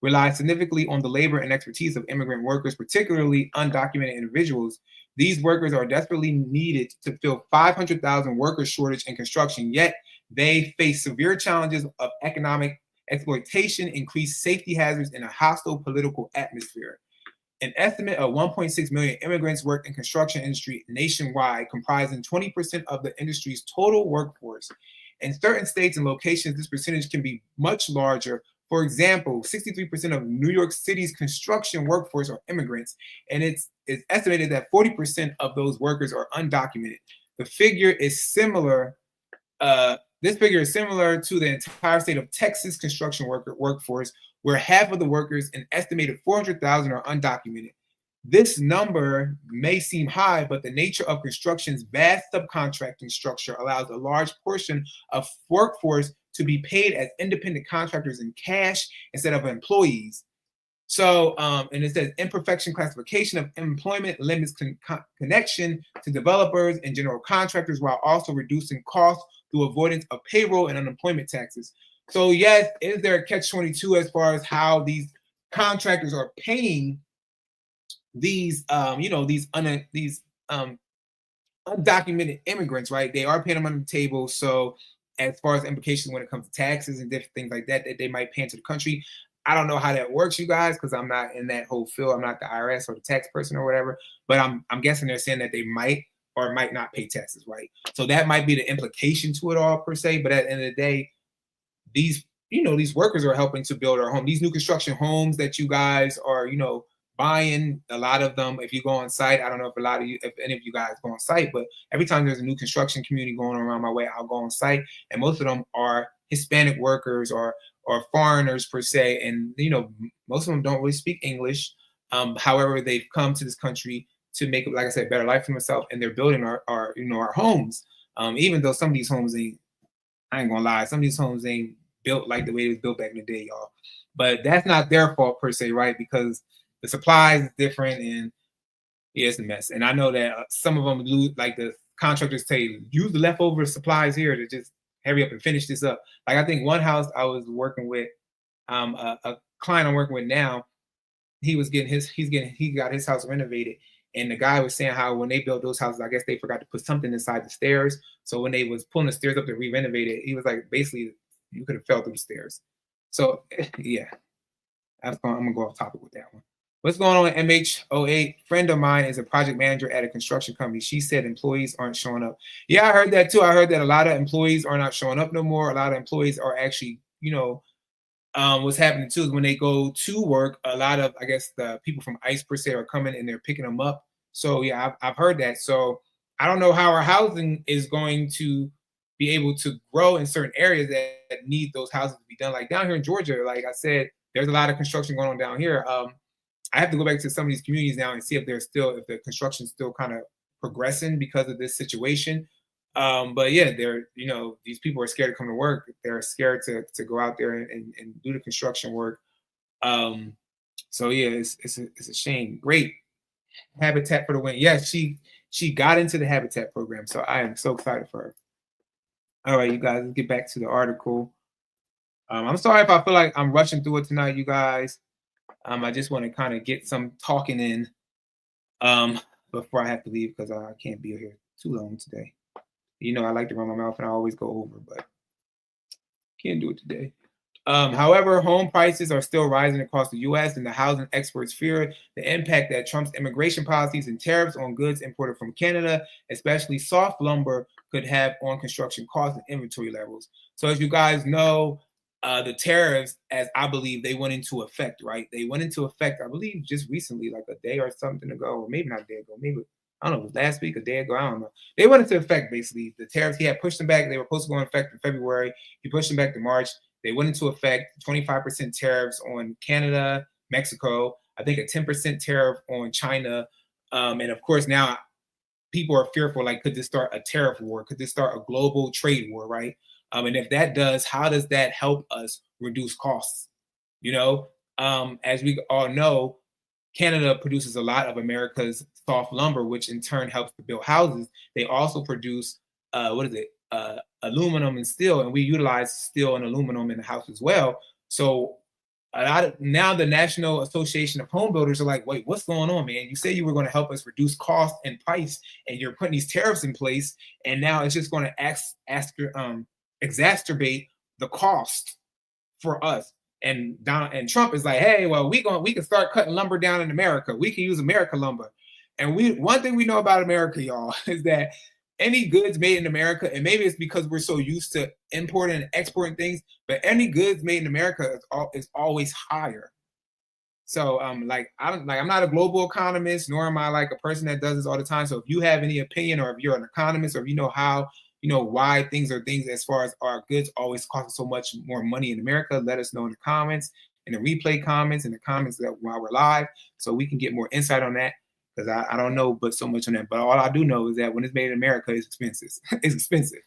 relies significantly on the labor and expertise of immigrant workers, particularly undocumented individuals. These workers are desperately needed to fill 500,000 worker shortage in construction, yet they face severe challenges of economic exploitation, increased safety hazards, and a hostile political atmosphere. An estimate of 1.6 million immigrants work in construction industry nationwide, comprising 20% of the industry's total workforce. In certain states and locations, this percentage can be much larger. For example, 63% of New York City's construction workforce are immigrants, and it's estimated that 40% of those workers are undocumented. The figure is similar. This figure is similar to the entire state of Texas construction workforce, where half of the workers, an estimated 400,000, are undocumented. This number may seem high, but the nature of construction's vast subcontracting structure allows a large portion of workforce to be paid as independent contractors in cash instead of employees. So, and it says imperfection classification of employment limits connection to developers and general contractors while also reducing costs through avoidance of payroll and unemployment taxes. So yes, is there a catch-22 as far as how these contractors are paying these undocumented immigrants, right? They are paying them under the table. So as far as implications when it comes to taxes and different things like that they might pay into the country, I don't know how that works, you guys, because I'm not in that whole field. I'm not the IRS or the tax person or whatever, but I'm guessing they're saying that they might or might not pay taxes, right? So that might be the implication to it all per se. But at the end of the day, these workers are helping to build our home. These new construction homes that you guys are, buying, a lot of them, if you go on site, I don't know if any of you guys go on site, but every time there's a new construction community going around my way, I'll go on site, and most of them are Hispanic workers or foreigners per se, and most of them don't really speak English. However, they've come to this country to make, like I said, a better life for themselves, and they're building our homes. Even though some of these homes I ain't gonna lie, some of these homes ain't built like the way it was built back in the day, y'all. But that's not their fault per se, right? Because the supplies is different, and yeah, it's a mess. And I know that some of them lose, like the contractors say, use the leftover supplies here to just hurry up and finish this up. Like I think one house I was working with, a client I'm working with now, he got his house renovated. And the guy was saying how when they built those houses, I guess they forgot to put something inside the stairs. So when they was pulling the stairs up to re-renovate it, he was like, basically, you could have fell through the stairs. So yeah, I'm gonna go off topic with that one. What's going on in MH08? Friend of mine is a project manager at a construction company. She said employees aren't showing up. Yeah, I heard that too. I heard that a lot of employees are not showing up no more. A lot of employees are actually, what's happening too is when they go to work, a lot of, I guess, the people from ICE per se are coming and they're picking them up. So yeah, I've heard that. So I don't know how our housing is going to be able to grow in certain areas that need those houses to be done. Like down here in Georgia, like I said, there's a lot of construction going on down here. I have to go back to some of these communities now and see if if the construction's still kind of progressing because of this situation. But yeah, these people are scared to come to work. They're scared to go out there and do the construction work. Um, so yeah, it's a shame. Great Habitat for the Win. Yeah, she got into the Habitat program, so I am so excited for her. All right, you guys, let's get back to the article. I'm sorry if I feel like I'm rushing through it tonight, you guys. I just want to kind of get some talking in um, before I have to leave because I can't be here too long today. I like to run my mouth and I always go over, but can't do it today. However, home prices are still rising across the U.S., and the housing experts fear the impact that Trump's immigration policies and tariffs on goods imported from Canada, especially soft lumber, could have on construction costs and inventory levels. So, as you guys know, the tariffs, as I believe, they went into effect, right? They went into effect, I believe, just recently, like a day or something ago, or maybe not a day ago, maybe I don't know, it was last week, a day ago, I don't know. They went into effect basically. The tariffs, he had pushed them back. They were supposed to go into effect in February. He pushed them back to March. They went into effect 25% tariffs on Canada, Mexico, I think a 10% tariff on China. And of course, now people are fearful, like, could this start a tariff war? Could this start a global trade war, right? And if that does, how does that help us reduce costs? As we all know, Canada produces a lot of America's soft lumber, which in turn helps to build houses. They also produce, aluminum and steel, and we utilize steel and aluminum in the house as well. So now the National Association of Home Builders are like, wait, what's going on, man? You say you were going to help us reduce cost and price, and you're putting these tariffs in place, and now it's just going to exacerbate the cost for us. And Trump is like, hey, well, we can start cutting lumber down in America. We can use America lumber. And one thing we know about America, y'all, is that any goods made in America, and maybe it's because we're so used to importing and exporting things, but any goods made in America is always higher. So I'm not a global economist, nor am I like a person that does this all the time. So if you have any opinion, or if you're an economist, or if you know how, why things are things as far as our goods always cost so much more money in America, let us know in the comments, in the replay comments, in the comments that while we're live, so we can get more insight on that. Because I don't know but so much on that. But all I do know is that when it's made in America, it's expensive. It's expensive.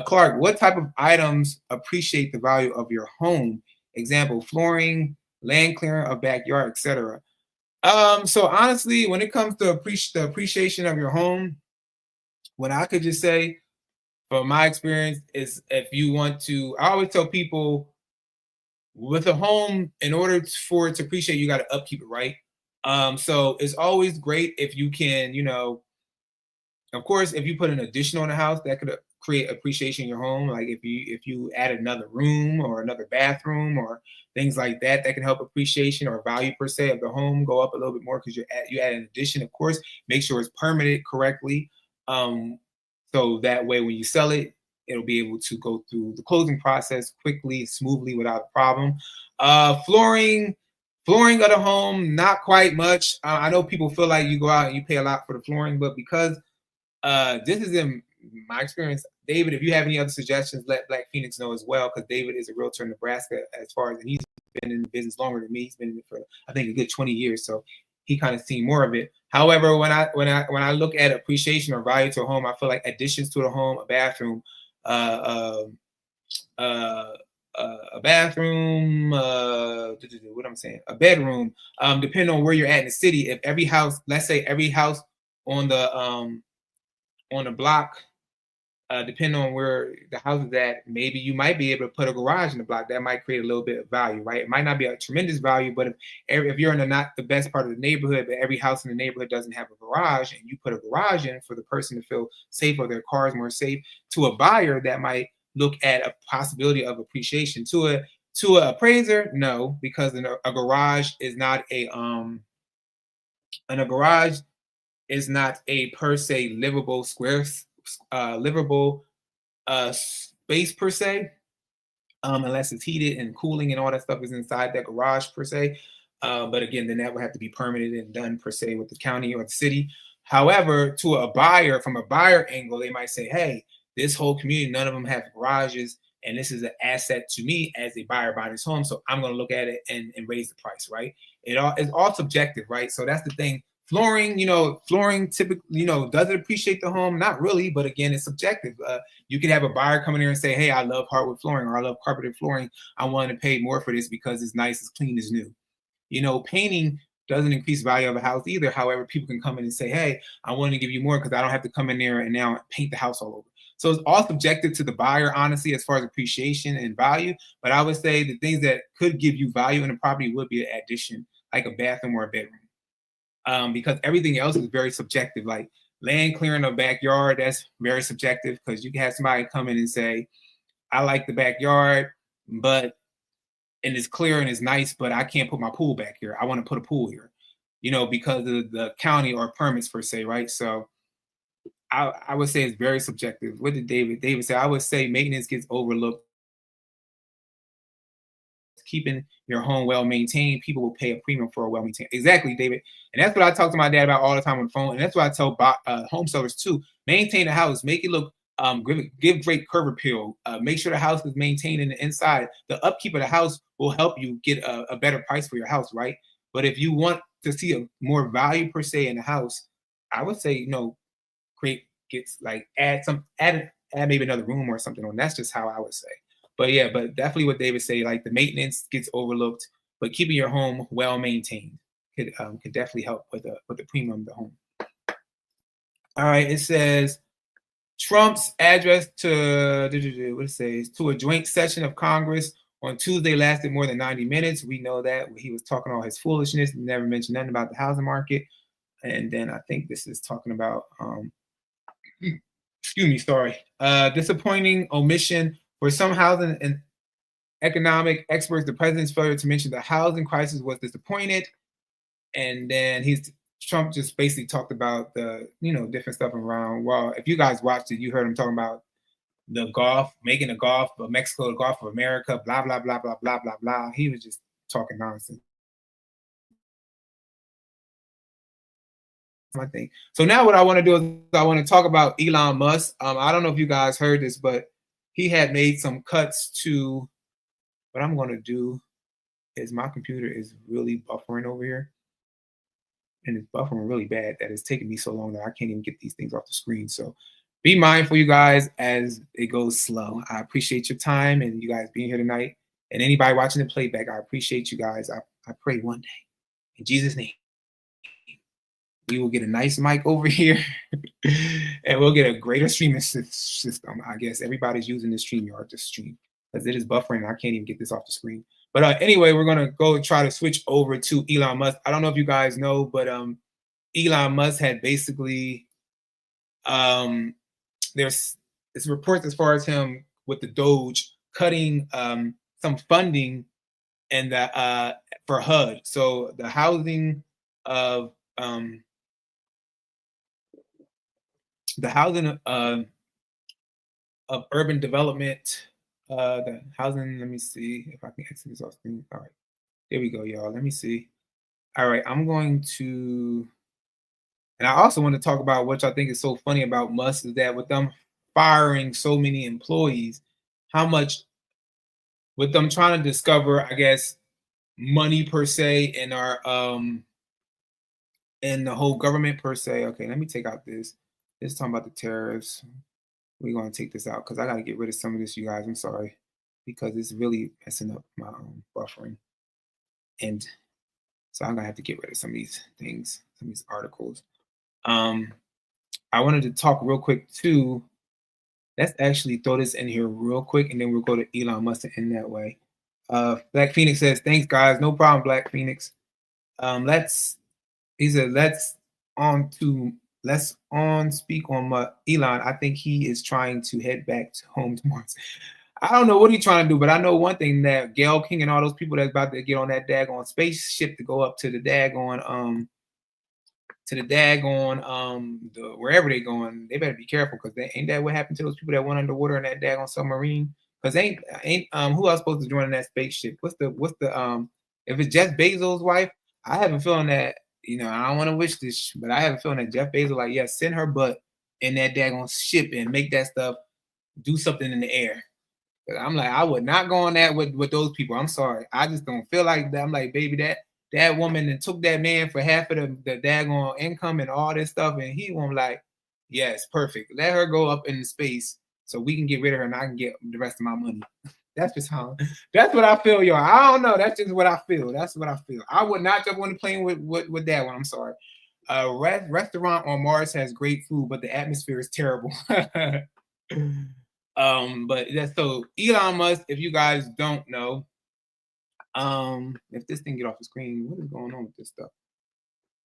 Clark, what type of items appreciate the value of your home? Example, flooring, land clearing, a backyard, etc. So honestly, when it comes to the appreciation of your home, what I could just say from my experience is, if you want to, I always tell people, with a home, in order for it to appreciate, you got to upkeep it, right? So it's always great if you can, of course, if you put an addition on the house, that could create appreciation in your home. Like if you add another room or another bathroom or things like that, that can help appreciation or value per se of the home go up a little bit more because you add an addition. Of course, make sure it's permitted correctly, so that way when you sell it, it'll be able to go through the closing process quickly, smoothly, without a problem. Flooring of the home, not quite much. I know people feel like you go out and you pay a lot for the flooring, but because this is in my experience, David, if you have any other suggestions, let Black Phoenix know as well, because David is a realtor in Nebraska, as far as, and he's been in the business longer than me. He's been in it for, I think, a good 20 years, so he kind of seen more of it. However, when I look at appreciation or value to a home, I feel like additions to the home, a bathroom, a bathroom, what I'm saying, a bedroom, depending on where you're at in the city. If every house, let's say every house on the block, depending on where the house is at, maybe you might be able to put a garage in the block. That might create a little bit of value, right? It might not be a tremendous value, but if you're in not the best part of the neighborhood, but every house in the neighborhood doesn't have a garage, and you put a garage in for the person to feel safe, or their car is more safe, to a buyer, that might look at a possibility of appreciation. To an appraiser, no, because a garage is not a garage is not a per se livable livable space per se, unless it's heated and cooling and all that stuff is inside that garage per se. But again, then that would have to be permitted and done per se with the county or the city. However, to a buyer, from a buyer angle, they might say, hey, this whole community, none of them have garages. and this is an asset to me as a buyer buying this home. So I'm going to look at it and raise the price, right? It's all subjective, right? So that's the thing. Flooring, flooring typically, does it appreciate the home? Not really, but again, it's subjective. You can have a buyer come in here and say, hey, I love hardwood flooring or I love carpeted flooring. I want to pay more for this because it's nice, it's clean, it's new. Painting doesn't increase value of a house either. However, people can come in and say, hey, I want to give you more because I don't have to come in there and now paint the house all over. So it's all subjective to the buyer, honestly, as far as appreciation and value. But I would say the things that could give you value in a property would be an addition, like a bathroom or a bedroom. Because everything else is very subjective. Like land clearing a backyard, that's very subjective because you can have somebody come in and say, I like the backyard, but and it's clear and it's nice, but I can't put my pool back here. I want to put a pool here, because of the county or permits per se, right? So I would say it's very subjective. What did David say? I would say maintenance gets overlooked. Keeping your home well maintained, people will pay a premium for a well maintained. Exactly, David. And that's what I talk to my dad about all the time on the phone. And that's what I tell home sellers too. Maintain the house, make it look give great curb appeal. Make sure the house is maintained in the inside. The upkeep of the house will help you get a better price for your house, right? But if you want to see a more value per se in the house, I would say create gets like add maybe another room or something on. That's just how I would say. But yeah, but definitely what David say, like the maintenance gets overlooked, but keeping your home well maintained could definitely help with the premium of the home. All right, it says Trump's address to what it says to a joint session of Congress on Tuesday lasted more than 90 minutes. We know that he was talking all his foolishness, never mentioned nothing about the housing market. And then I think this is talking about excuse me, sorry, disappointing omission for some housing and economic experts. The president's failure to mention the housing crisis was disappointed. And then Trump just basically talked about the, different stuff around. Well, if you guys watched it, you heard him talking about the Gulf, making the Gulf of Mexico, the Gulf of America, blah, blah, blah, blah, blah, blah, blah. He was just talking nonsense. I think. So now what I want to do is I want to talk about Elon Musk. I don't know if you guys heard this, but he had made some cuts to what I'm going to do is my computer is really buffering over here. And it's buffering really bad that it's taking me so long that I can't even get these things off the screen. So be mindful, you guys, as it goes slow. I appreciate your time and you guys being here tonight. And anybody watching the playback, I appreciate you guys. I pray one day in Jesus' name we will get a nice mic over here and we'll get a greater streaming system. I guess everybody's using this StreamYard to stream because it is buffering. I can't even get this off the screen. But anyway, we're going to go try to switch over to Elon Musk. I don't know if you guys know, but Elon Musk had basically, there's reports as far as him with the Doge cutting some funding and that for HUD. So the housing of urban development, the housing, let me see if I can exit this off screen. All right, there we go, y'all. Let me see. All right, I'm going to, and I also want to talk about what I think is so funny about Musk is that with them firing so many employees, how much, with them trying to discover, I guess, money per se in our, in the whole government per se. Okay, let me take out this. This is talking about the tariffs. We're going to take this out because I got to get rid of some of this, you guys. I'm sorry, because it's really messing up my buffering. And so I'm going to have to get rid of some of these things, some of these articles. I wanted to talk real quick too. Let's actually throw this in here real quick, and then we'll go to Elon Musk in that way. Black Phoenix says, thanks, guys. No problem, Black Phoenix. He said, let's speak on Elon. I think he is trying to head back to home to Mars. I don't know what he's trying to do, but I know one thing, that Gail King and all those people that's about to get on that daggone spaceship to go up to the daggone wherever they're going, they better be careful because ain't that what happened to those people that went underwater in that daggone submarine? Because ain't who else supposed to join in that spaceship? What's the if it's Jeff Bezos' wife? I have a feeling that, I don't want to wish this, but I have a feeling that Jeff Bezos, like, yeah, send her butt in that daggone ship and make that stuff do something in the air. I'm like, I would not go on that with those people. I'm sorry. I just don't feel like that. I'm like, baby, that woman that took that man for half of the daggone income and all this stuff, and he won't like, yes, perfect. Let her go up in space so we can get rid of her and I can get the rest of my money. That's just how. That's what I feel, y'all. I don't know. That's just what I feel. That's what I feel. I would not jump on the plane with that one. I'm sorry. A restaurant on Mars has great food, but the atmosphere is terrible. But that's so Elon Musk, if you guys don't know, if this thing get off the screen, what is going on with this stuff?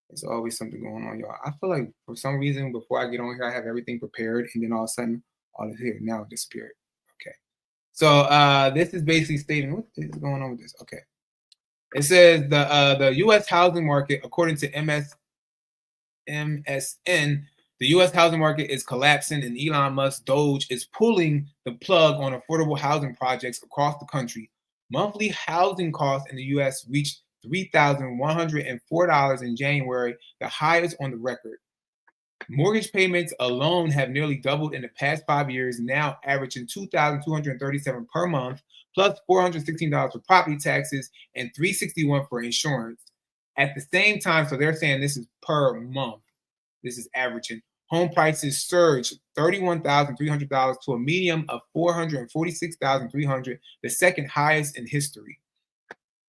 There's always something going on, y'all. I feel like for some reason before I get on here, I have everything prepared, and then all of a sudden, all of here now it disappeared. Okay. So this is basically stating what is going on with this. Okay. It says the US housing market, according to MSN, the U.S. housing market is collapsing, and Elon Musk Doge is pulling the plug on affordable housing projects across the country. Monthly housing costs in the U.S. reached $3,104 in January, the highest on the record. Mortgage payments alone have nearly doubled in the past 5 years, now averaging $2,237 per month, plus $416 for property taxes and $361 for insurance. At the same time, so they're saying this is per month. This is averaging. Home prices surged $31,300 to a median of $446,300, the second highest in history.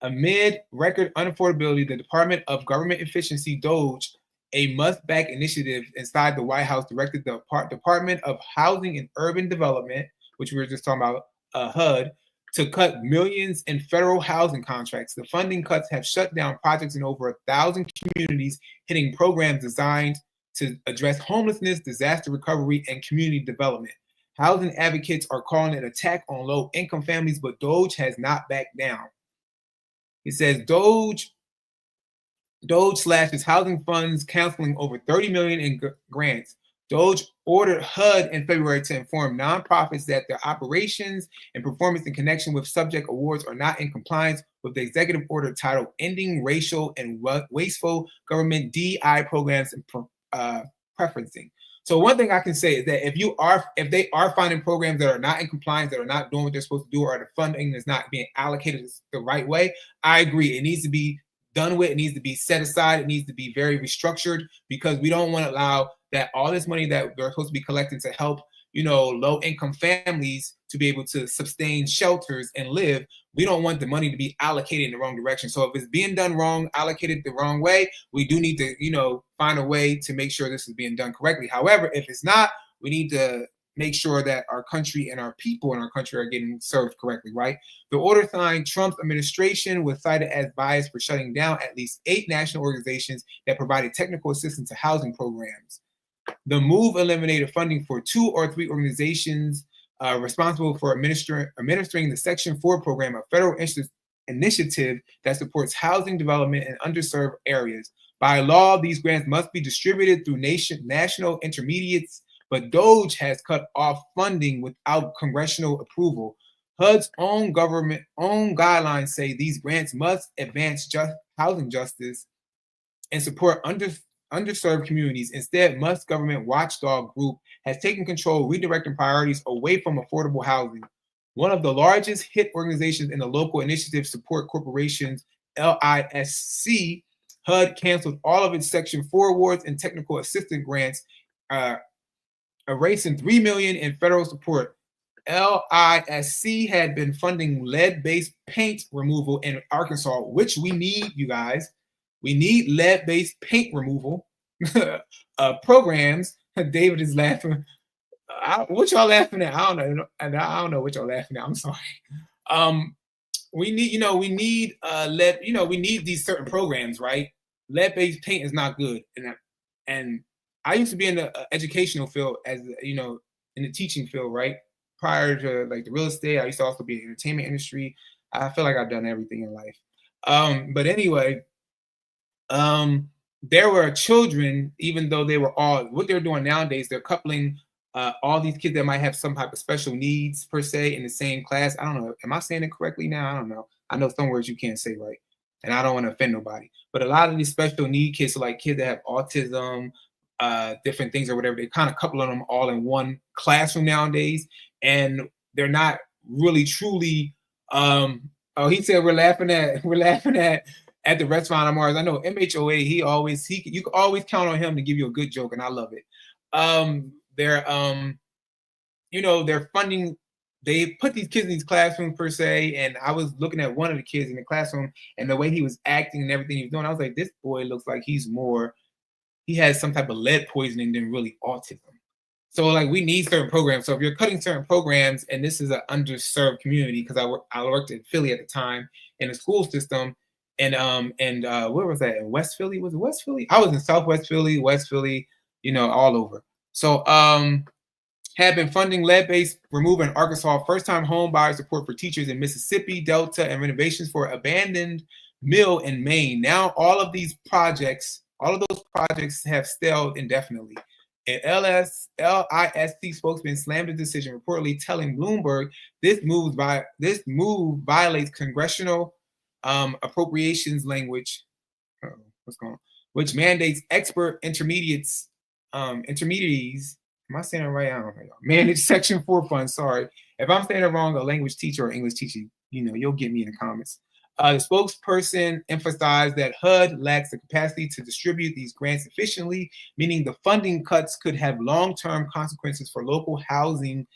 Amid record unaffordability, the Department of Government Efficiency, DOGE, a Musk-backed initiative inside the White House, directed the Department of Housing and Urban Development, which we were just talking about, HUD, to cut millions in federal housing contracts. The funding cuts have shut down projects in over 1,000 communities, hitting programs designed to address homelessness, disaster recovery, and community development. Housing advocates are calling it an attack on low-income families, but DOGE has not backed down. It says DOGE slashes housing funds, canceling over $30 million in grants. DOGE ordered HUD in February to inform nonprofits that their operations and performance in connection with subject awards are not in compliance with the executive order titled Ending Racial and Wasteful Government DI Programs and Preferencing. So one thing I can say is that if they are finding programs that are not in compliance, that are not doing what they're supposed to do, or the funding is not being allocated the right way, I agree. It needs to be done with. It needs to be set aside. It needs to be very restructured, because we don't want to allow that all this money that we're supposed to be collecting to help, low income families to be able to sustain shelters and live. We don't want the money to be allocated in the wrong direction. So if it's being done wrong, allocated the wrong way, we do need to, find a way to make sure this is being done correctly. However, if it's not, we need to make sure that our country and our people in our country are getting served correctly, right? The order signed Trump's administration was cited as biased for shutting down at least 8 national organizations that provided technical assistance to housing programs. The move eliminated funding for 2 or 3 organizations responsible for administering the Section 4 program, a federal initiative that supports housing development in underserved areas. By law, these grants must be distributed through national intermediates, but DOGE has cut off funding without congressional approval. HUD's own guidelines say these grants must advance housing justice and support underserved communities. Instead, Musk government watchdog group has taken control, redirecting priorities away from affordable housing. One of the largest hit organizations in the local initiative support corporations, LISC, HUD canceled all of its Section 4 awards and technical assistance grants, erasing $3 million in federal support. LISC had been funding lead-based paint removal in Arkansas, which we need, you guys. We need lead-based paint removal programs. David is laughing. What y'all laughing at? I don't know what y'all laughing at. I'm sorry. We need, we need lead. We need these certain programs, right? Lead-based paint is not good, and I used to be in the educational field, as in the teaching field, right? Prior to like the real estate, I used to also be in the entertainment industry. I feel like I've done everything in life. But anyway, there were children, even though they were what they're doing nowadays, they're coupling all these kids that might have some type of special needs per se in the same class. I don't know. Am I saying it correctly now? I don't know. I know some words you can't say right, and I don't want to offend nobody. But a lot of these special need kids, so like kids that have autism, different things or whatever, they kind of couple them all in one classroom nowadays, and they're not really truly. Oh, he said we're laughing at the restaurant on Mars. I know MHOA. You can always count on him to give you a good joke, and I love it. They're they're funding. They put these kids in these classrooms per se, and I was looking at one of the kids in the classroom and the way he was acting and everything he was doing. I was like, this boy looks like he has some type of lead poisoning than really autism. So like we need certain programs. So if you're cutting certain programs, and this is an underserved community, because I worked in Philly at the time in the school system, and where was that? In West Philly? Was it West Philly? I was in Southwest Philly, West Philly, all over. So have been funding lead-based removal in Arkansas, first-time home buyer support for teachers in Mississippi, Delta, and renovations for abandoned mill in Maine. Now all of those projects have stalled indefinitely. An LISC spokesman slammed the decision, reportedly telling Bloomberg this move violates congressional appropriations language. What's going on? Which mandates expert intermediaries. Am I saying it right? I don't know. Manage Section 4 funds. Sorry. If I'm saying it wrong, a language teacher or English teacher, you'll get me in the comments. The spokesperson emphasized that HUD lacks the capacity to distribute these grants efficiently, meaning the funding cuts could have long-term consequences for local housing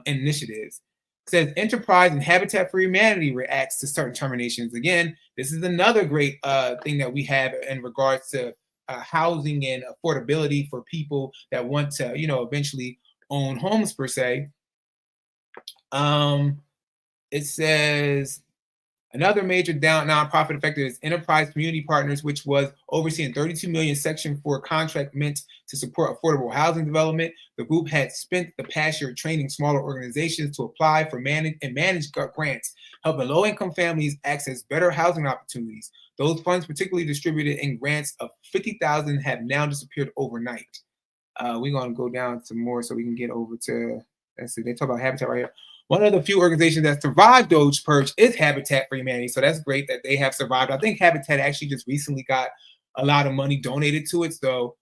initiatives. It says Enterprise and Habitat for Humanity reacts to certain terminations. Again, this is another great thing that we have in regards to housing and affordability for people that want to, eventually own homes per se. It says another major nonprofit effective is Enterprise Community Partners, which was overseeing $32 million Section 4 contract meant to support affordable housing development. The group had spent the past year training smaller organizations to apply for manage grants, helping low-income families access better housing opportunities. Those funds, particularly distributed in grants of $50,000, have now disappeared overnight. We're going to go down to more so we can get over to, let's see, they talk about Habitat right here. One of the few organizations that survived Doge Purge is Habitat for Humanity. So that's great that they have survived. I think Habitat actually just recently got a lot of money donated to it. So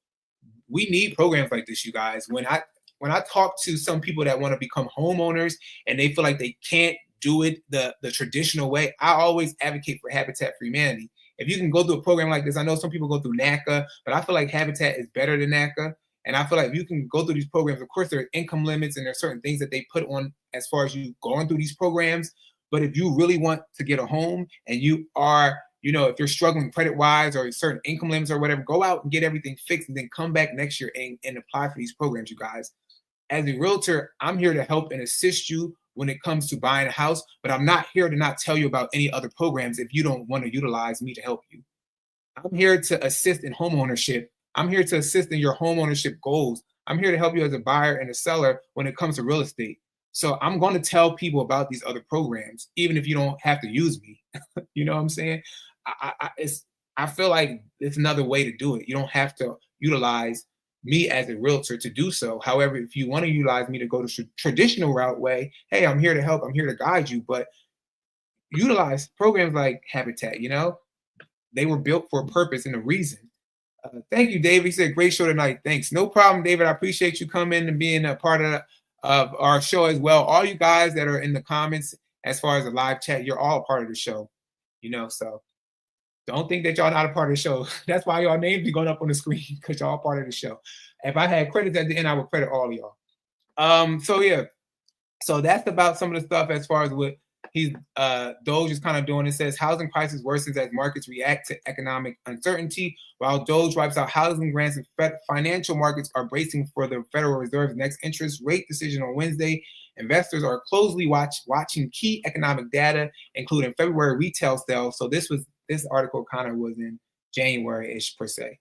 we need programs like this, you guys. When I talk to some people that want to become homeowners and they feel like they can't do it the traditional way, I always advocate for Habitat for Humanity. If you can go through a program like this, I know some people go through NACA, but I feel like Habitat is better than NACA. And I feel like if you can go through these programs, of course, there are income limits and there are certain things that they put on as far as you going through these programs. But if you really want to get a home and you are, if you're struggling credit-wise or certain income limits or whatever, go out and get everything fixed and then come back next year and apply for these programs, you guys. As a realtor, I'm here to help and assist you when it comes to buying a house, but I'm not here to not tell you about any other programs if you don't want to utilize me to help you. I'm here to assist in home ownership. I'm here to assist in your home ownership goals. I'm here to help you as a buyer and a seller when it comes to real estate. So I'm going to tell people about these other programs, even if you don't have to use me. You know what I'm saying? I feel like it's another way to do it. You don't have to utilize me as a realtor to do so. However, if you want to utilize me to go the traditional route way, hey, I'm here to help. I'm here to guide you. But utilize programs like Habitat, they were built for a purpose and a reason. Thank you, David. He said, great show tonight. Thanks. No problem, David. I appreciate you coming and being a part of our show as well. All you guys that are in the comments, as far as the live chat, you're all a part of the show, so don't think that y'all not a part of the show. That's why y'all names be going up on the screen, because y'all part of the show. If I had credits at the end, I would credit all of y'all. So yeah, so that's about some of the stuff as far as what Doge is kind of doing. It says housing prices worsens as markets react to economic uncertainty, while Doge wipes out housing grants and financial markets are bracing for the Federal Reserve's next interest rate decision on Wednesday. Investors are closely watching key economic data, including February retail sales. So this article kind of was in January-ish per se.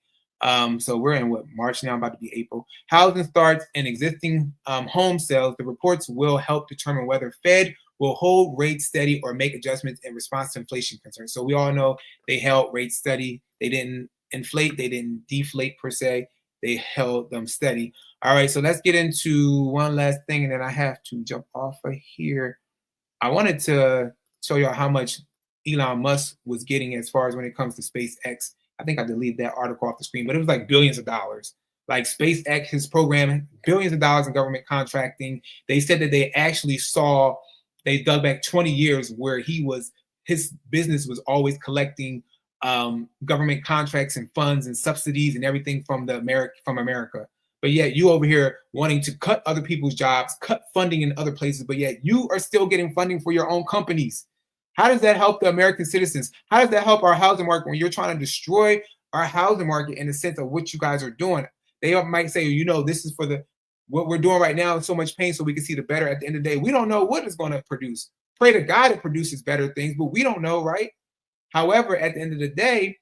So we're in March now, about to be April. Housing starts and existing home sales. The reports will help determine whether Fed will hold rates steady or make adjustments in response to inflation concerns. So we all know they held rates steady. They didn't inflate. They didn't deflate per se. They held them steady. All right, so let's get into one last thing, and then I have to jump off of here. I wanted to show y'all how much Elon Musk was getting as far as when it comes to SpaceX. I think I deleted that article off the screen, but it was like billions of dollars. Like SpaceX, his program, billions of dollars in government contracting. They said that they actually saw they dug back 20 years where his business was always collecting government contracts and funds and subsidies and everything from America. But yet you over here wanting to cut other people's jobs, cut funding in other places, but yet you are still getting funding for your own companies. How does that help the American citizens? How does that help our housing market when you're trying to destroy our housing market in the sense of what you guys are doing? They might say, this is for what we're doing right now, so much pain so we can see the better. At the end of the day, we don't know what it's going to produce. Pray to God it produces better things, but we don't know, right? However, at the end of the day,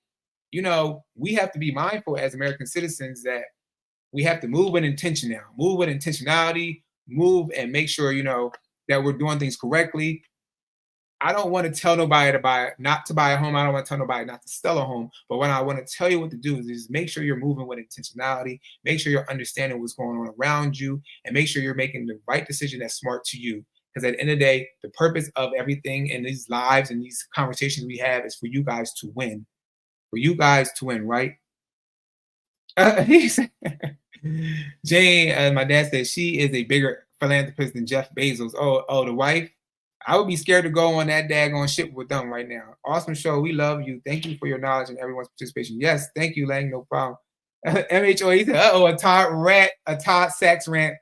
we have to be mindful as American citizens that we have to move with intention now, move with intentionality, move and make sure, that we're doing things correctly. I don't want to tell nobody not to buy a home. I don't want to tell nobody not to sell a home. But what I want to tell you what to do is make sure you're moving with intentionality, make sure you're understanding what's going on around you, and make sure you're making the right decision that's smart to you. Because at the end of the day, the purpose of everything in these lives and these conversations we have is for you guys to win. For you guys to win, right? Jane, my dad said, she is a bigger philanthropist than Jeff Bezos. Oh, the wife? I would be scared to go on that daggone ship with them right now. Awesome show. We love you. Thank you for your knowledge and everyone's participation. Yes, thank you, Lang. No problem. MHO, he said, a Todd Sachs rant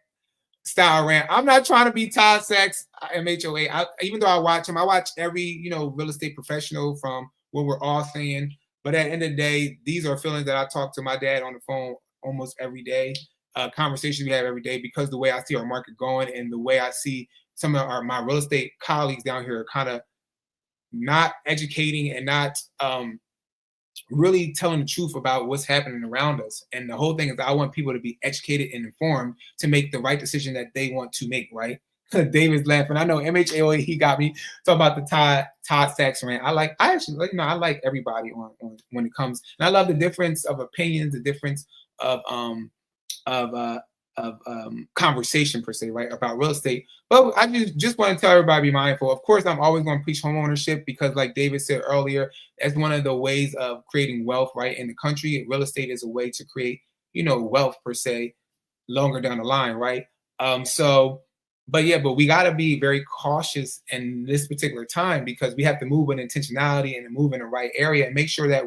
style rant. I'm not trying to be Todd Sachs, MHOA. Even though I watch him, I watch every, real estate professional from what we're all saying. But at the end of the day, these are feelings that I talk to my dad on the phone almost every day. Conversations we have every day, because the way I see our market going and the way I see some of my real estate colleagues down here are kind of not educating and not really telling the truth about what's happening around us. And the whole thing is I want people to be educated and informed to make the right decision that they want to make, right? David's laughing. I know MHAOA, he got me talking about the Todd Sachs rant. I like everybody on when it comes. And I love the difference of opinions, the difference of conversation per se, right, about real estate. But I just want to tell everybody, be mindful. Of course, I'm always going to preach home ownership because, like David said earlier, that's one of the ways of creating wealth, right, in the country. Real estate is a way to create, wealth per se, longer down the line, right? But we got to be very cautious in this particular time because we have to move with intentionality and move in the right area and make sure that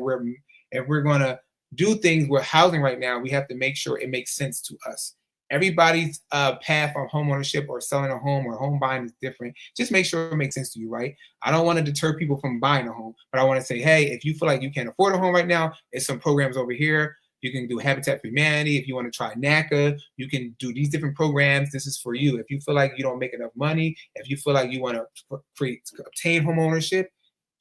if we're going to do things with housing right now, we have to make sure it makes sense to us. Everybody's path on home ownership or selling a home or home buying is different. Just make sure it makes sense to you, right? I don't want to deter people from buying a home, but I want to say, hey, if you feel like you can't afford a home right now, there's some programs over here. You can do Habitat for Humanity. If you want to try NACA, you can do these different programs. This is for you. If you feel like you don't make enough money, if you feel like you want to obtain home ownership,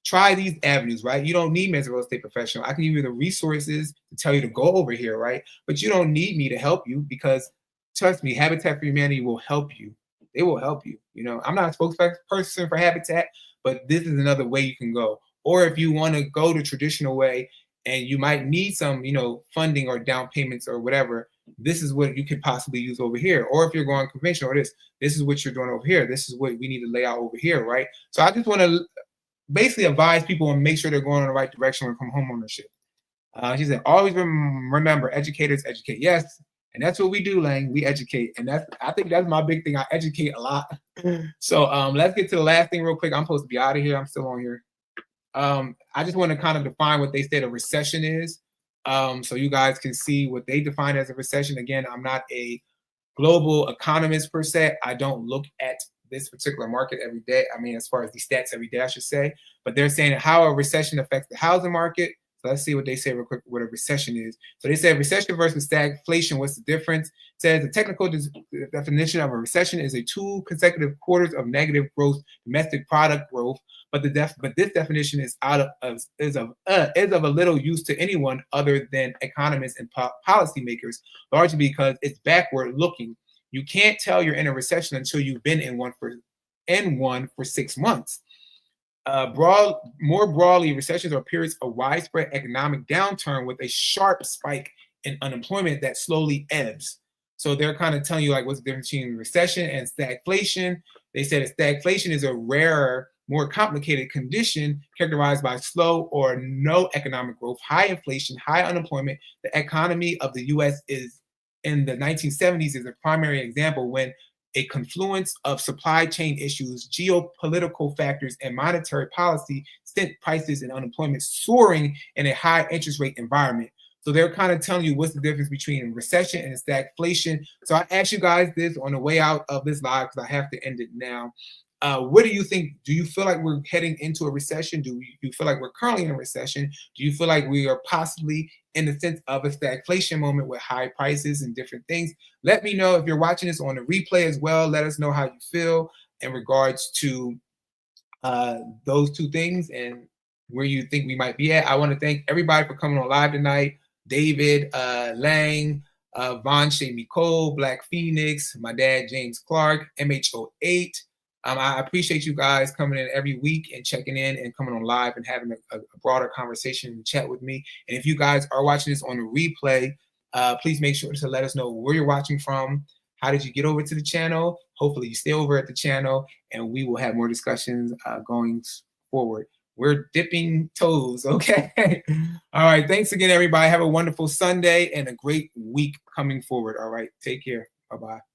try these avenues, right? You don't need me as a real estate professional. I can give you the resources to tell you to go over here, right? But you don't need me to help you because, trust me, Habitat for Humanity will help you. They will help you. I'm not a spokesperson for Habitat, but this is another way you can go. Or if you want to go the traditional way and you might need some, funding or down payments or whatever, this is what you could possibly use over here. Or if you're going conventional or this is what you're doing over here. This is what we need to lay out over here, right? So I just want to basically advise people and make sure they're going in the right direction when it comes to home ownership. She said, always remember, educators educate. Yes, and that's what we do, Lang. We educate, and I think that's my big thing. I educate a lot. So let's get to the last thing real quick. I'm supposed to be out of here. I'm still on here. I just want to kind of define what they said a recession is, so you guys can see what they define as a recession. Again, I'm not a global economist per se. I don't look at this particular market every day. I mean, as far as the stats every day, I should say. But they're saying how a recession affects the housing market. So let's see what they say real quick, what a recession is. So they say recession versus stagflation. What's the difference? It says the technical definition of a recession is a 2 consecutive quarters of negative growth, domestic product growth. But this definition is of a little use to anyone other than economists and policymakers, largely because it's backward looking. You can't tell you're in a recession until you've been in one for 6 months. More broadly, recessions are periods of widespread economic downturn with a sharp spike in unemployment that slowly ebbs. So they're kind of telling you like what's the difference between recession and stagflation. They said that stagflation is a rarer, more complicated condition characterized by slow or no economic growth, high inflation, high unemployment. The economy of the U.S. is in the 1970s is a primary example when a confluence of supply chain issues, geopolitical factors, and monetary policy sent prices and unemployment soaring in a high interest rate environment. So they're kind of telling you what's the difference between recession and stagflation. So I asked you guys this on the way out of this live because I have to end it now. What do you think? Do you feel like we're heading into a recession? Do you feel like we're currently in a recession? Do you feel like we are possibly in the sense of a stagflation moment with high prices and different things? Let me know if you're watching this on the replay as well. Let us know how you feel in regards to those two things and where you think we might be at. I want to thank everybody for coming on live tonight. David, Lang, Von Shea Nicole, Black Phoenix, my dad, James Clark, MHO8. I appreciate you guys coming in every week and checking in and coming on live and having a broader conversation and chat with me. And if you guys are watching this on the replay, please make sure to let us know where you're watching from. How did you get over to the channel? Hopefully you stay over at the channel and we will have more discussions going forward. We're dipping toes, okay? All right, thanks again, everybody. Have a wonderful Sunday and a great week coming forward. All right, take care. Bye-bye.